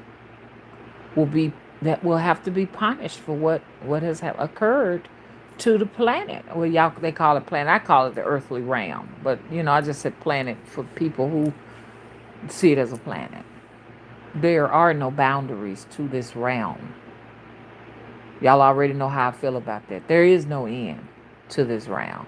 will be that will have to be punished for what has occurred to the planet. Well, y'all they call it planet. I call it the earthly realm, but I just said planet for people who see it as a planet. There are no boundaries to this realm. Y'all already know how I feel about that. There is no end to this realm.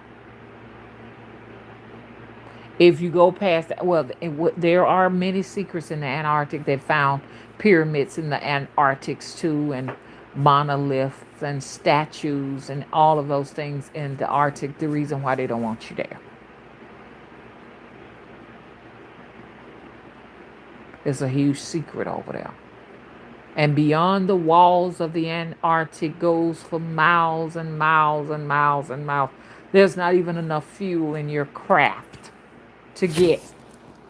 If you go past that, well, there are many secrets in the Antarctic. They found pyramids in the Antarctic too, and monoliths and statues and all of those things in the Arctic. The reason why they don't want you there. There's a huge secret over there. And beyond the walls of the Antarctic goes for miles and miles and miles and miles. There's not even enough fuel in your craft to get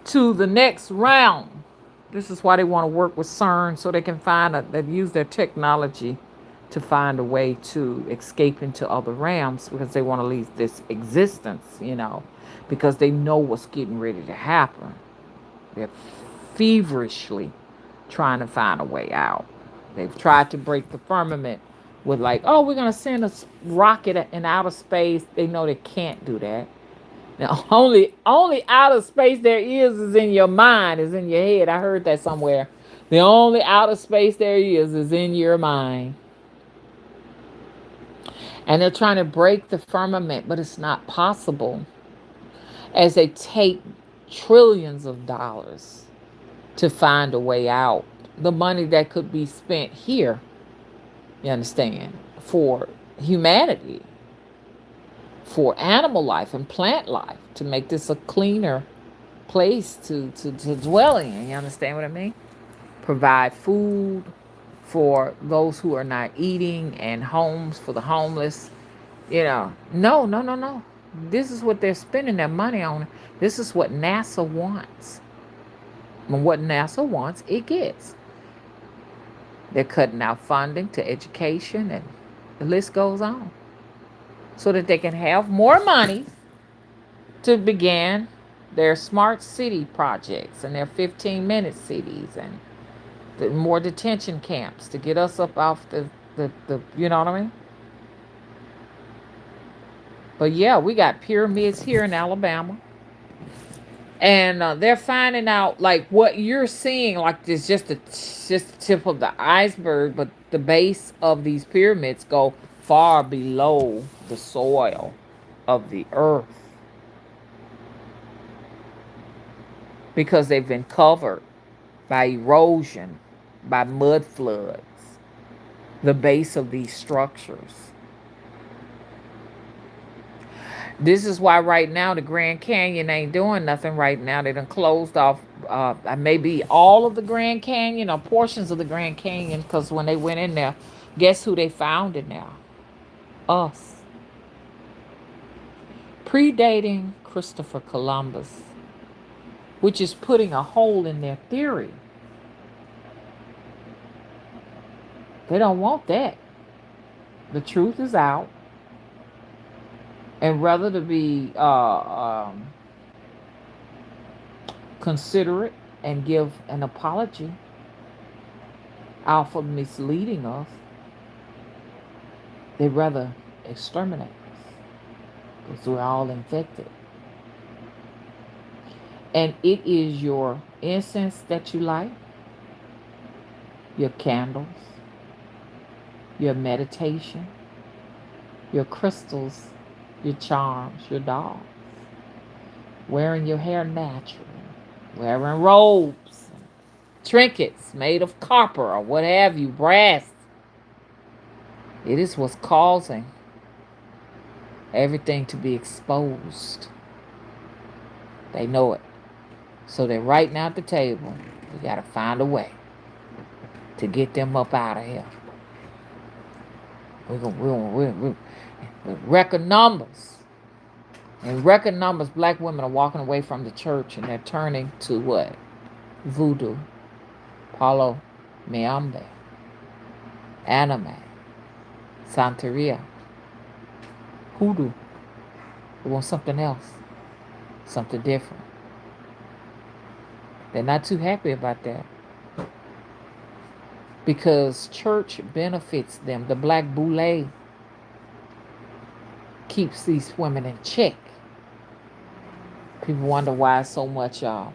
to the next round. This is why they want to work with CERN so they can they use their technology to find a way to escape into other realms because they want to leave this existence, because they know what's getting ready to happen. They're feverishly trying to find a way out. They've tried to break the firmament with like, oh, we're gonna send a rocket in outer space. They know they can't do that. Now, only outer space there is in your mind, is in your head. I heard that somewhere. The only outer space there is in your mind. And they're trying to break the firmament, but it's not possible as they take trillions of dollars to find a way out. The money that could be spent here, you understand, for humanity, for animal life and plant life, to make this a cleaner place to dwell in. You understand what I mean? Provide food for those who are not eating and homes for the homeless. No, no, no, no. This is what they're spending their money on. This is what NASA wants. And what NASA wants, it gets. They're cutting out funding to education, and the list goes on. So that they can have more money to begin their smart city projects and their 15-minute cities and the more detention camps to get us up off the you know what I mean? But yeah, we got pyramids here in Alabama. And they're finding out like what you're seeing, like this just the tip of the iceberg, but the base of these pyramids go far below the soil of the earth because they've been covered by erosion, by mud floods, the base of these structures. This is why right now the Grand Canyon ain't doing nothing right now. They done closed off maybe all of the Grand Canyon or portions of the Grand Canyon, because when they went in there, guess who they found in there? Us. Predating Christopher Columbus, which is putting a hole in their theory. They don't want that. The truth is out. And rather to be considerate and give an apology out for misleading us, they'd rather exterminate us because we're all infected. And it is your incense that you light, your candles, your meditation, your crystals, your charms, your dolls, wearing your hair natural, wearing robes, trinkets made of copper or what have you, brass. It is what's causing everything to be exposed. They know it. So they're right now at the table. We got to find a way to get them up out of here. We're record numbers. In record numbers, black women are walking away from the church and they're turning to what? Voodoo, Palo Mayombe, anime, Santeria, hoodoo. They want something else, something different. They're not too happy about that because church benefits them. The black boule keeps these women in check. People wonder why so much bad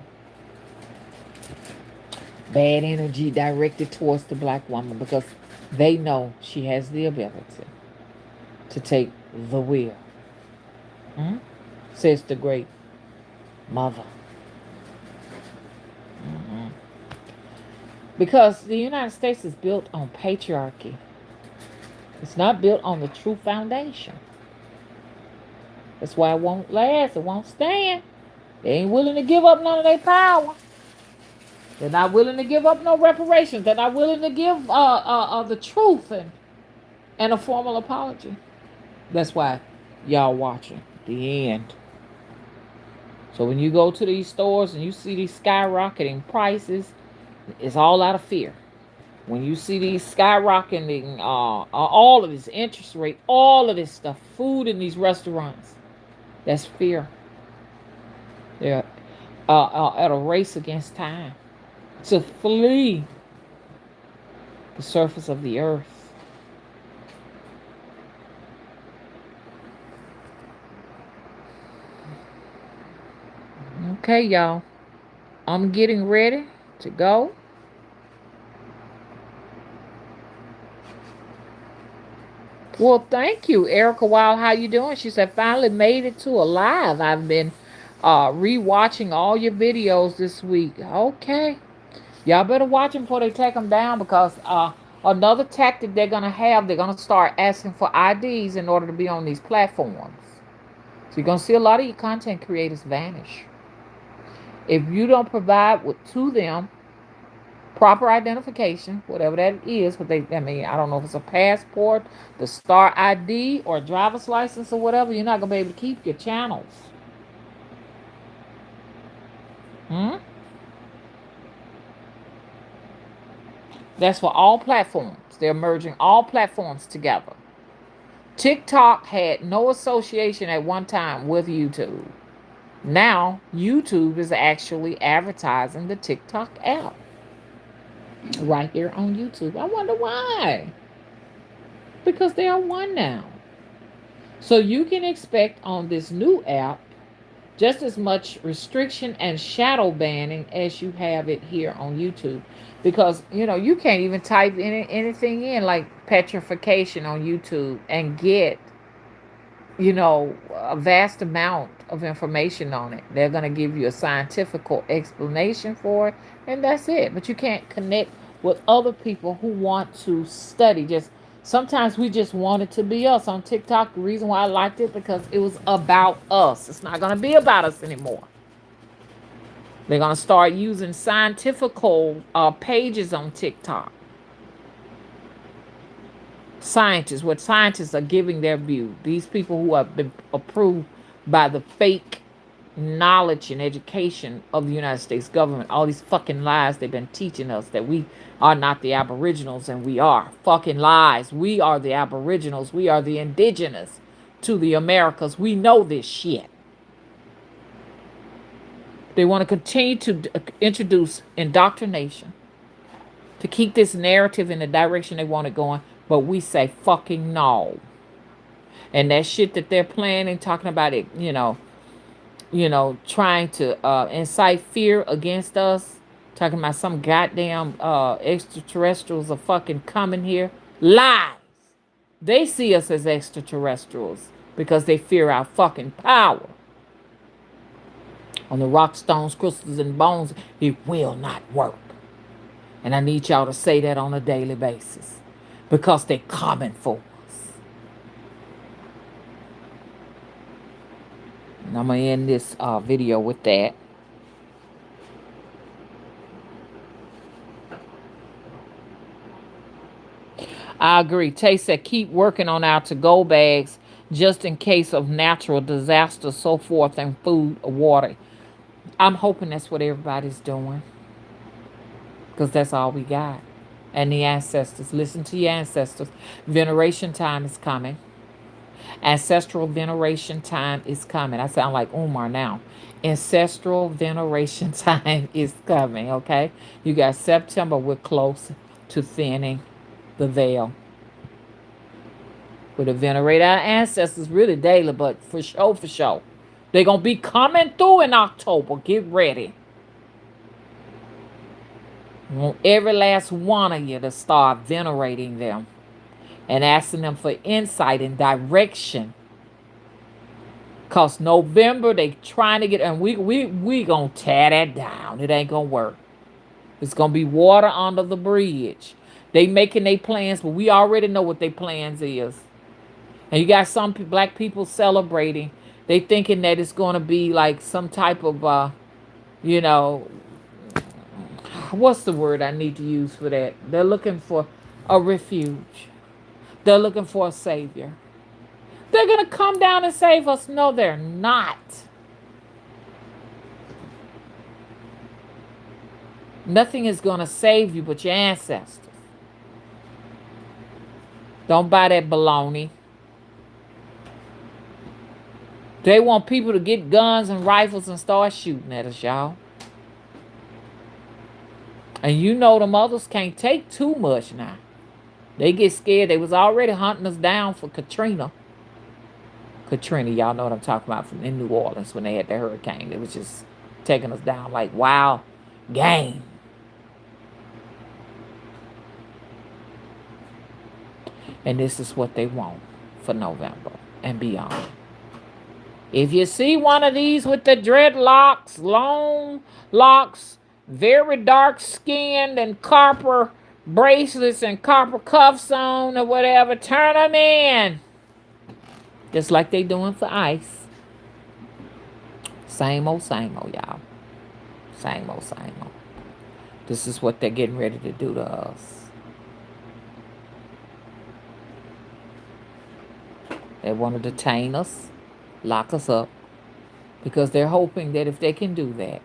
energy directed towards the black woman because they know she has the ability to take the wheel, hmm? Says the great mother. Hmm. Because the United States is built on patriarchy, it's not built on the true foundation. That's why it won't last, it won't stand. They ain't willing to give up none of their power. They're not willing to give up no reparations. They're not willing to give the truth and a formal apology. That's why y'all watching the end. So when you go to these stores and you see these skyrocketing prices, it's all out of fear. When you see these skyrocketing, all of this interest rate, all of this stuff, food in these restaurants, that's fear. They're at a race against time to flee the surface of the earth. Okay, y'all. I'm getting ready to go. Well, thank you, Erica Wild. How you doing? She said, finally made it to a live. I've been rewatching all your videos this week. Okay. Y'all better watch them before they take them down because another tactic they're going to have, they're going to start asking for IDs in order to be on these platforms. So you're going to see a lot of your content creators vanish. If you don't provide to them proper identification, whatever that is, I don't know if it's a passport, the star ID, or a driver's license or whatever, you're not going to be able to keep your channels. Hmm? That's for all platforms. They're merging all platforms together. TikTok had no association at one time with YouTube. Now, YouTube is actually advertising the TikTok app right here on YouTube. I wonder why. Because they are one now. So you can expect on this new app just as much restriction and shadow banning as you have it here on YouTube. Because, you can't even type anything in like petrification on YouTube and get, a vast amount of information on it. They're going to give you a scientific explanation for it, and that's it. But you can't connect with other people who want to study. Just sometimes we just want it to be us on TikTok. The reason why I liked it because it was about us. It's not going to be about us anymore. They're going to start using scientific pages on TikTok. Scientists, what scientists are giving their view. These people who have been approved by the fake knowledge and education of the United States government. All these fucking lies they've been teaching us that we are not the Aboriginals, and we are. Fucking lies. We are the Aboriginals. We are the indigenous to the Americas. We know this shit. They want to continue to introduce indoctrination to keep this narrative in the direction they want it going, but we say fucking no. And that shit that they're planning, talking about it, trying to incite fear against us, talking about some goddamn extraterrestrials are fucking coming here. Lies. They see us as extraterrestrials because they fear our fucking power. On the rock, stones, crystals, and bones, it will not work. And I need y'all to say that on a daily basis because they're coming for us. And I'm going to end this video with that. I agree. Tay said, keep working on our to-go bags just in case of natural disasters, so forth, and food or water. I'm hoping that's what everybody's doing because that's all we got. And the ancestors, listen to your ancestors. Veneration time is coming. Ancestral veneration time is coming. I sound like Umar now. Ancestral veneration time is coming, okay? You got September. We're close to thinning the veil. We're to venerate our ancestors really daily, but for sure, for sure. They're going to be coming through in October. Get ready. I want every last one of you to start venerating them and asking them for insight and direction. Cause November they trying to get, and we gonna tear that down. It ain't gonna work. It's gonna be water under the bridge. They making their plans, but we already know what their plans is. And you got some black people celebrating. They thinking that it's gonna be like some type of you know, what's the word I need to use for that? They're looking for a refuge. They're looking for a savior. They're going to come down and save us. No, they're not. Nothing is going to save you but your ancestors. Don't buy that baloney. They want people to get guns and rifles and start shooting at us, y'all. And you know them others can't take too much now. They get scared. They was already hunting us down for Katrina. Katrina, y'all know what I'm talking about, from in New Orleans when they had the hurricane. It was just taking us down like wild game. And this is what they want for November and beyond. If you see one of these with the dreadlocks, long locks, very dark skinned and copper bracelets and copper cuffs on or whatever, turn them in. Just like they doing for ICE. Same old, y'all. Same old, same old. This is what they're getting ready to do to us. They want to detain us, lock us up, because they're hoping that if they can do that,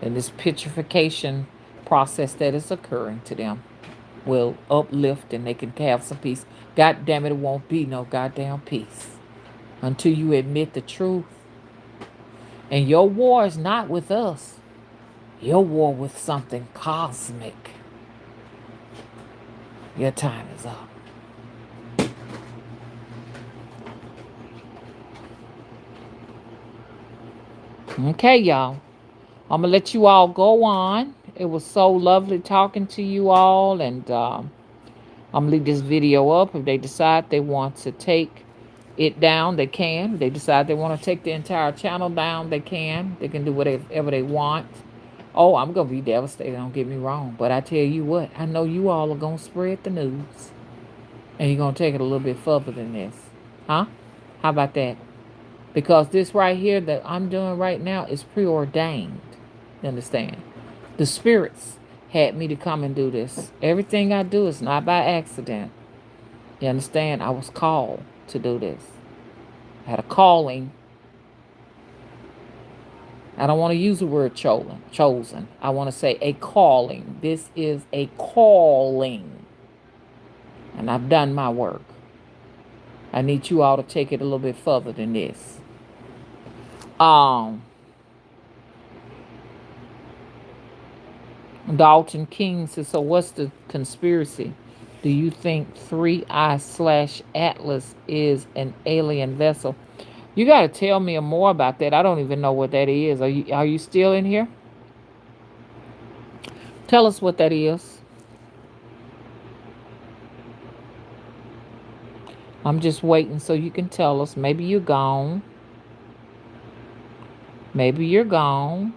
then this petrification process that is occurring to them will uplift and they can have some peace. God damn it, it won't be no goddamn peace until you admit the truth. And your war is not with us. Your war with something cosmic. Your time is up. Okay, y'all. I'm going to let you all go on. It was so lovely talking to you all. And I'm going to leave this video up. If they decide they want to take it down, they can. If they decide they want to take the entire channel down, they can. They can do whatever they want. Oh, I'm going to be devastated, don't get me wrong. But I tell you what, I know you all are going to spread the news. And you're going to take it a little bit further than this. Huh? How about that? Because this right here that I'm doing right now is preordained. You understand? The spirits had me to come and do this. Everything I do is not by accident. You understand? I was called to do this. I had a calling. I don't want to use the word chosen. I want to say a calling. This is a calling. And I've done my work. I need you all to take it a little bit further than this. Dalton King says, so what's the conspiracy? Do you think 3I/Atlas is an alien vessel? You got to tell me more about that. I don't even know what that is. Are you still in here? Tell us what that is. I'm just waiting so you can tell us. Maybe you're gone. Maybe you're gone.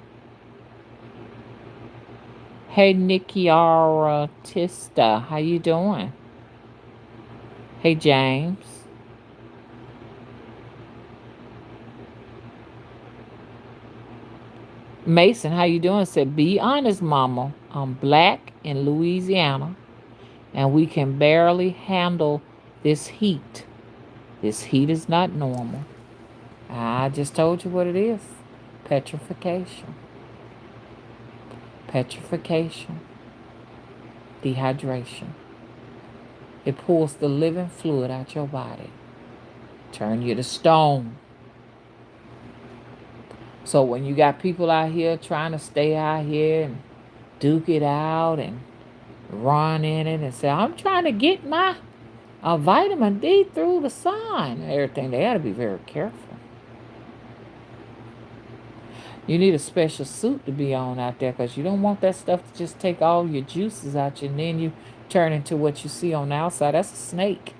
Hey, Nikiara Tista, how you doing? Hey, James. Mason, how you doing? Said, be honest, mama. I'm black in Louisiana, and we can barely handle this heat. This heat is not normal. I just told you what it is. Petrification. Petrification. Dehydration. It pulls the living fluid out your body. turn you to stone. So when you got people out here trying to stay out here and duke it out and run in it and say, I'm trying to get my vitamin D through the sun and everything, they got to be very careful. You need a special suit to be on out there because you don't want that stuff to just take all your juices out you and then you turn into what you see on the outside. That's a snake.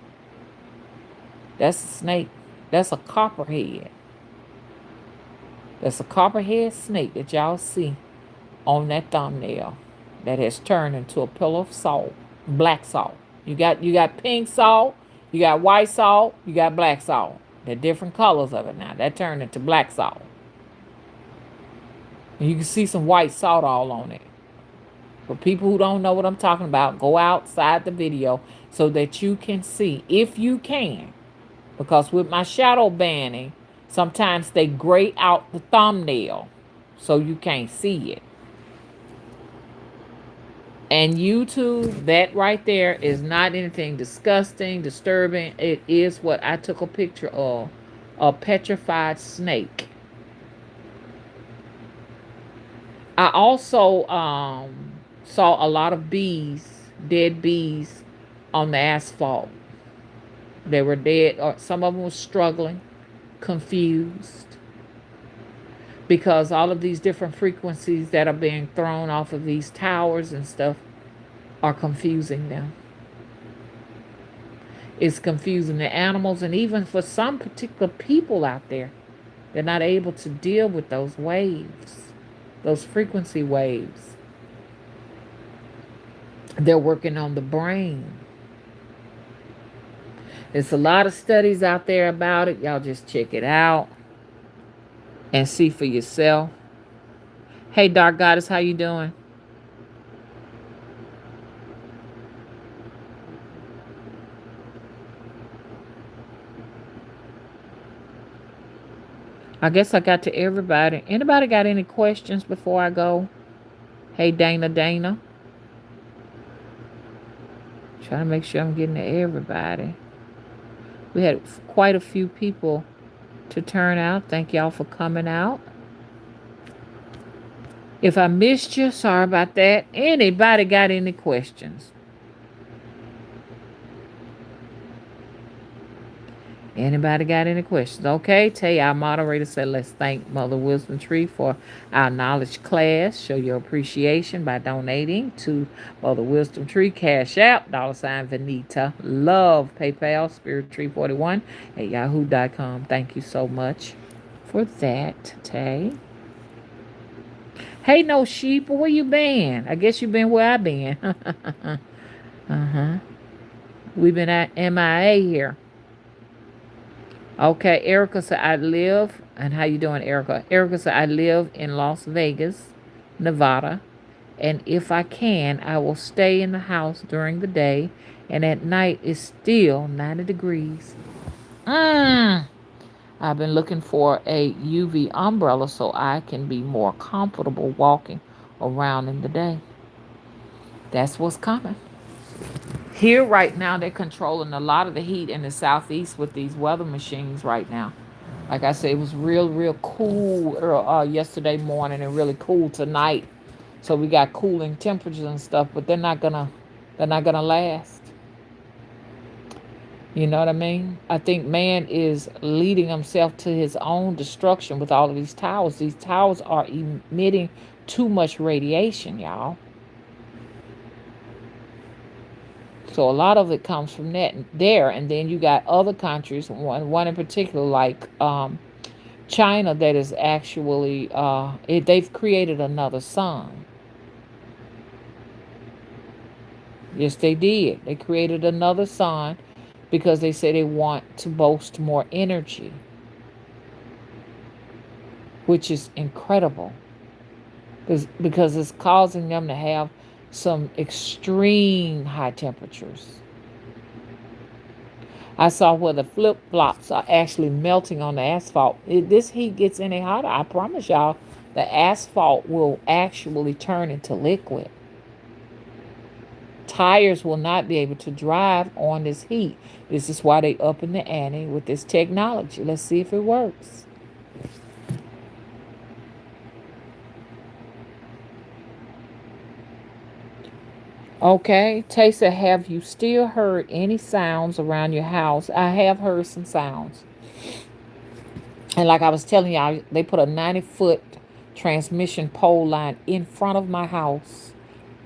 That's a snake. That's a copperhead. That's a copperhead snake that y'all see on that thumbnail that has turned into a pillar of salt, black salt. You got pink salt, you got white salt, you got black salt. The different colors of it now. That turned into black salt. And you can see some white salt all on it. For people who don't know what I'm talking about, go outside the video so that you can see, if you can. Because with my shadow banning, sometimes they gray out the thumbnail so you can't see it. And YouTube, that right there is not anything disgusting, disturbing. It is what I took a picture of, a petrified snake. I also saw a lot of bees, dead bees, on the asphalt. They were dead, or some of them were struggling, confused, because all of these different frequencies that are being thrown off of these towers and stuff are confusing them. It's confusing the animals, and even for some particular people out there, they're not able to deal with those waves, those frequency waves. They're working on the brain. There's a lot of studies out there about it. Y'all just check it out and see for yourself. Hey, Dark Goddess, how you doing? I guess I got to everybody. Anybody got any questions before I go? Hey, Dana. Trying to make sure I'm getting to everybody. We had quite a few people to turn out. Thank y'all for coming out. If I missed you, sorry about that. Anybody got any questions? Anybody got any questions? Okay, Tay, our moderator said, let's thank Mother Wisdom Tree for our knowledge class. Show your appreciation by donating to Mother Wisdom Tree, Cash App, $ Venita Love, PayPal, Spirit Tree 41 at yahoo.com. Thank you so much for that, Tay. Hey, no sheep, where you been? I guess you been where I been. We've been at MIA here. Okay, Erica said, I live, and how you doing, Erica? Erica said, I live in Las Vegas, Nevada, and if I can, I will stay in the house during the day, and at night it's still 90 degrees. I've been looking for a UV umbrella so I can be more comfortable walking around in the day. That's what's coming. Here right now, they're controlling a lot of the heat in the southeast with these weather machines right now. Like I said, it was real cool yesterday morning and really cool tonight. So we got cooling temperatures and stuff, but they're not gonna last. You know what I mean? I think man is leading himself to his own destruction with all of these towers. These towers are emitting too much radiation, y'all. So a lot of it comes from that there, and then you got other countries, one in particular like China, that is actually they've created another sun. Yes, they did. They created another sun because they say they want to boast more energy, which is incredible because it's causing them to have some extreme high temperatures. I saw where the flip-flops are actually melting on the asphalt. If this heat gets any hotter, I promise y'all, the asphalt will actually turn into liquid. Tires will not be able to drive on this heat. This is why they up in the ante with this technology. Let's see if it works. Okay, Taysa, have you still heard any sounds around your house? I have heard some sounds. And like I was telling y'all, they put a 90-foot transmission pole line in front of my house.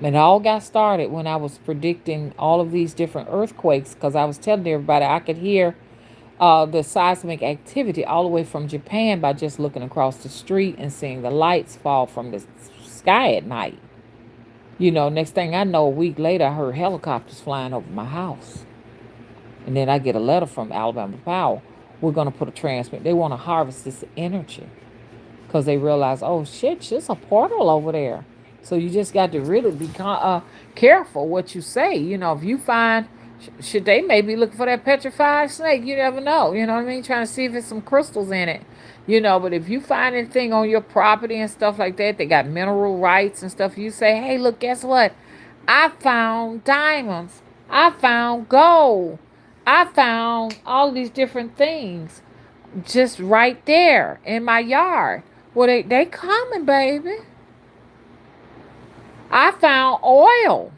And it all got started when I was predicting all of these different earthquakes because I was telling everybody I could hear the seismic activity all the way from Japan by just looking across the street and seeing the lights fall from the sky at night. Next thing I know, a week later, I heard helicopters flying over my house. And then I get a letter from Alabama Power. We're going to put a transmit. They want to harvest this energy because they realize, oh shit, there's a portal over there. So you just got to really be careful what you say. If you find, should they may be looking for that petrified snake? You never know. You know what I mean? Trying to see if there's some crystals in it. But if you find anything on your property and stuff like that, they got mineral rights and stuff. You say, hey, look, guess what? I found diamonds. I found gold. I found all these different things just right there in my yard. Well, they coming, baby. I found oil.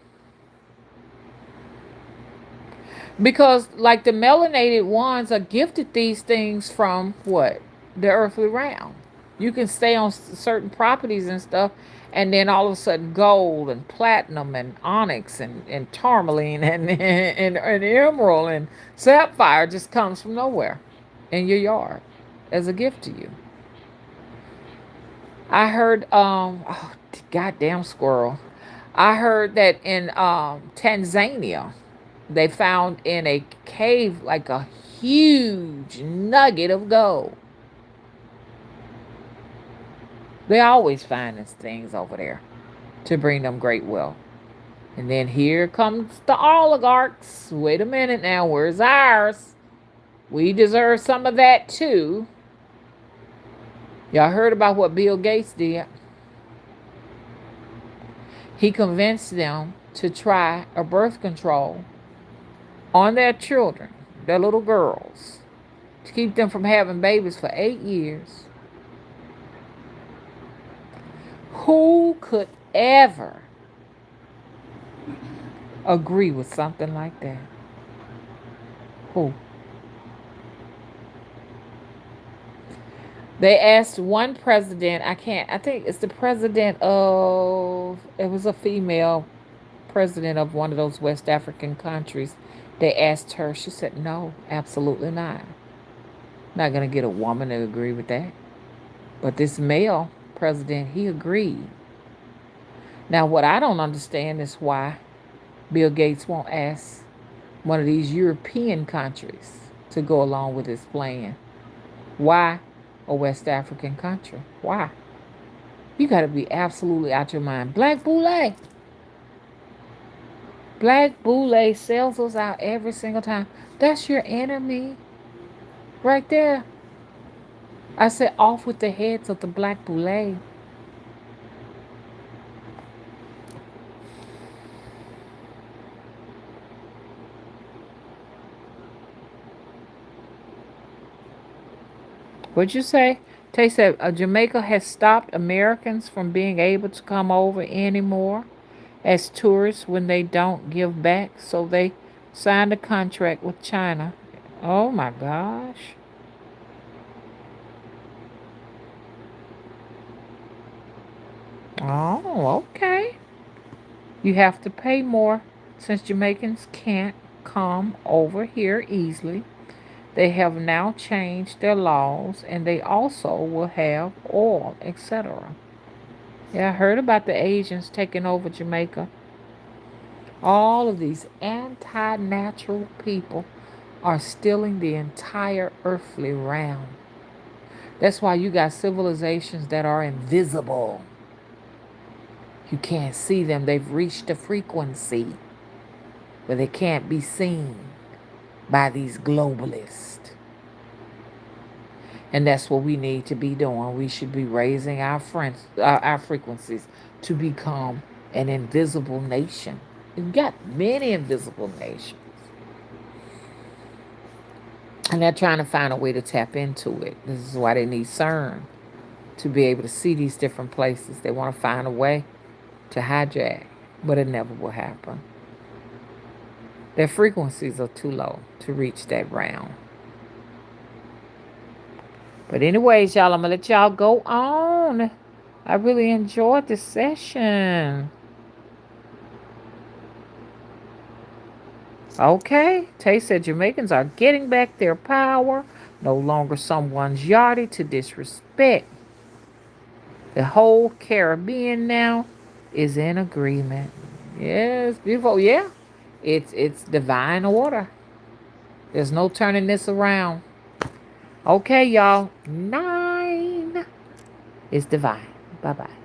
Because, like, the melanated ones are gifted these things from what? The earthly realm. You can stay on certain properties and stuff, and then all of a sudden gold and platinum and onyx and tourmaline and emerald and sapphire just comes from nowhere in your yard as a gift to you. I heard, oh, goddamn squirrel. I heard that in Tanzania, they found in a cave like a huge nugget of gold. They always find these things over there to bring them great wealth. And then here comes the oligarchs. Wait a minute now, where's ours? We deserve some of that too. Y'all heard about what Bill Gates did? He convinced them to try a birth control on their children, their little girls, to keep them from having babies for 8 years. Who could ever agree with something like that? Who? They asked one president, I think it's the president of, it was a female president of one of those West African countries. They asked her, she said, no, absolutely not. Not going to get a woman to agree with that. But this male president, he agreed. Now, what I don't understand is why Bill Gates won't ask one of these European countries to go along with his plan. Why a West African country? Why? You got to be absolutely out your mind. Black Boule. Black Boule sells us out every single time. That's your enemy right there. I said, off with the heads of the Black Boule. What'd you say? Tay said Jamaica has stopped Americans from being able to come over anymore as tourists when they don't give back. So they signed a contract with China. Oh my gosh. Oh, okay. You have to pay more since Jamaicans can't come over here easily. They have now changed their laws and they also will have oil, etc. Yeah, I heard about the Asians taking over Jamaica. All of these anti natural people are stealing the entire earthly realm. That's why you got civilizations that are invisible. You can't see them. They've reached a frequency where they can't be seen by these globalists. And that's what we need to be doing. We should be raising our frequencies to become an invisible nation. You've got many invisible nations. And they're trying to find a way to tap into it. This is why they need CERN to be able to see these different places. They want to find a way to hijack, but it never will happen. Their frequencies are too low to reach that realm. But anyways, y'all, I'm gonna let y'all go on. I really enjoyed this session. Okay, Tay said Jamaicans are getting back their power. No longer someone's yardie to disrespect. The whole Caribbean now is in agreement. Yes, beautiful. Yeah, it's divine order. There's no turning this around. Okay, y'all. 9 is divine. Bye bye.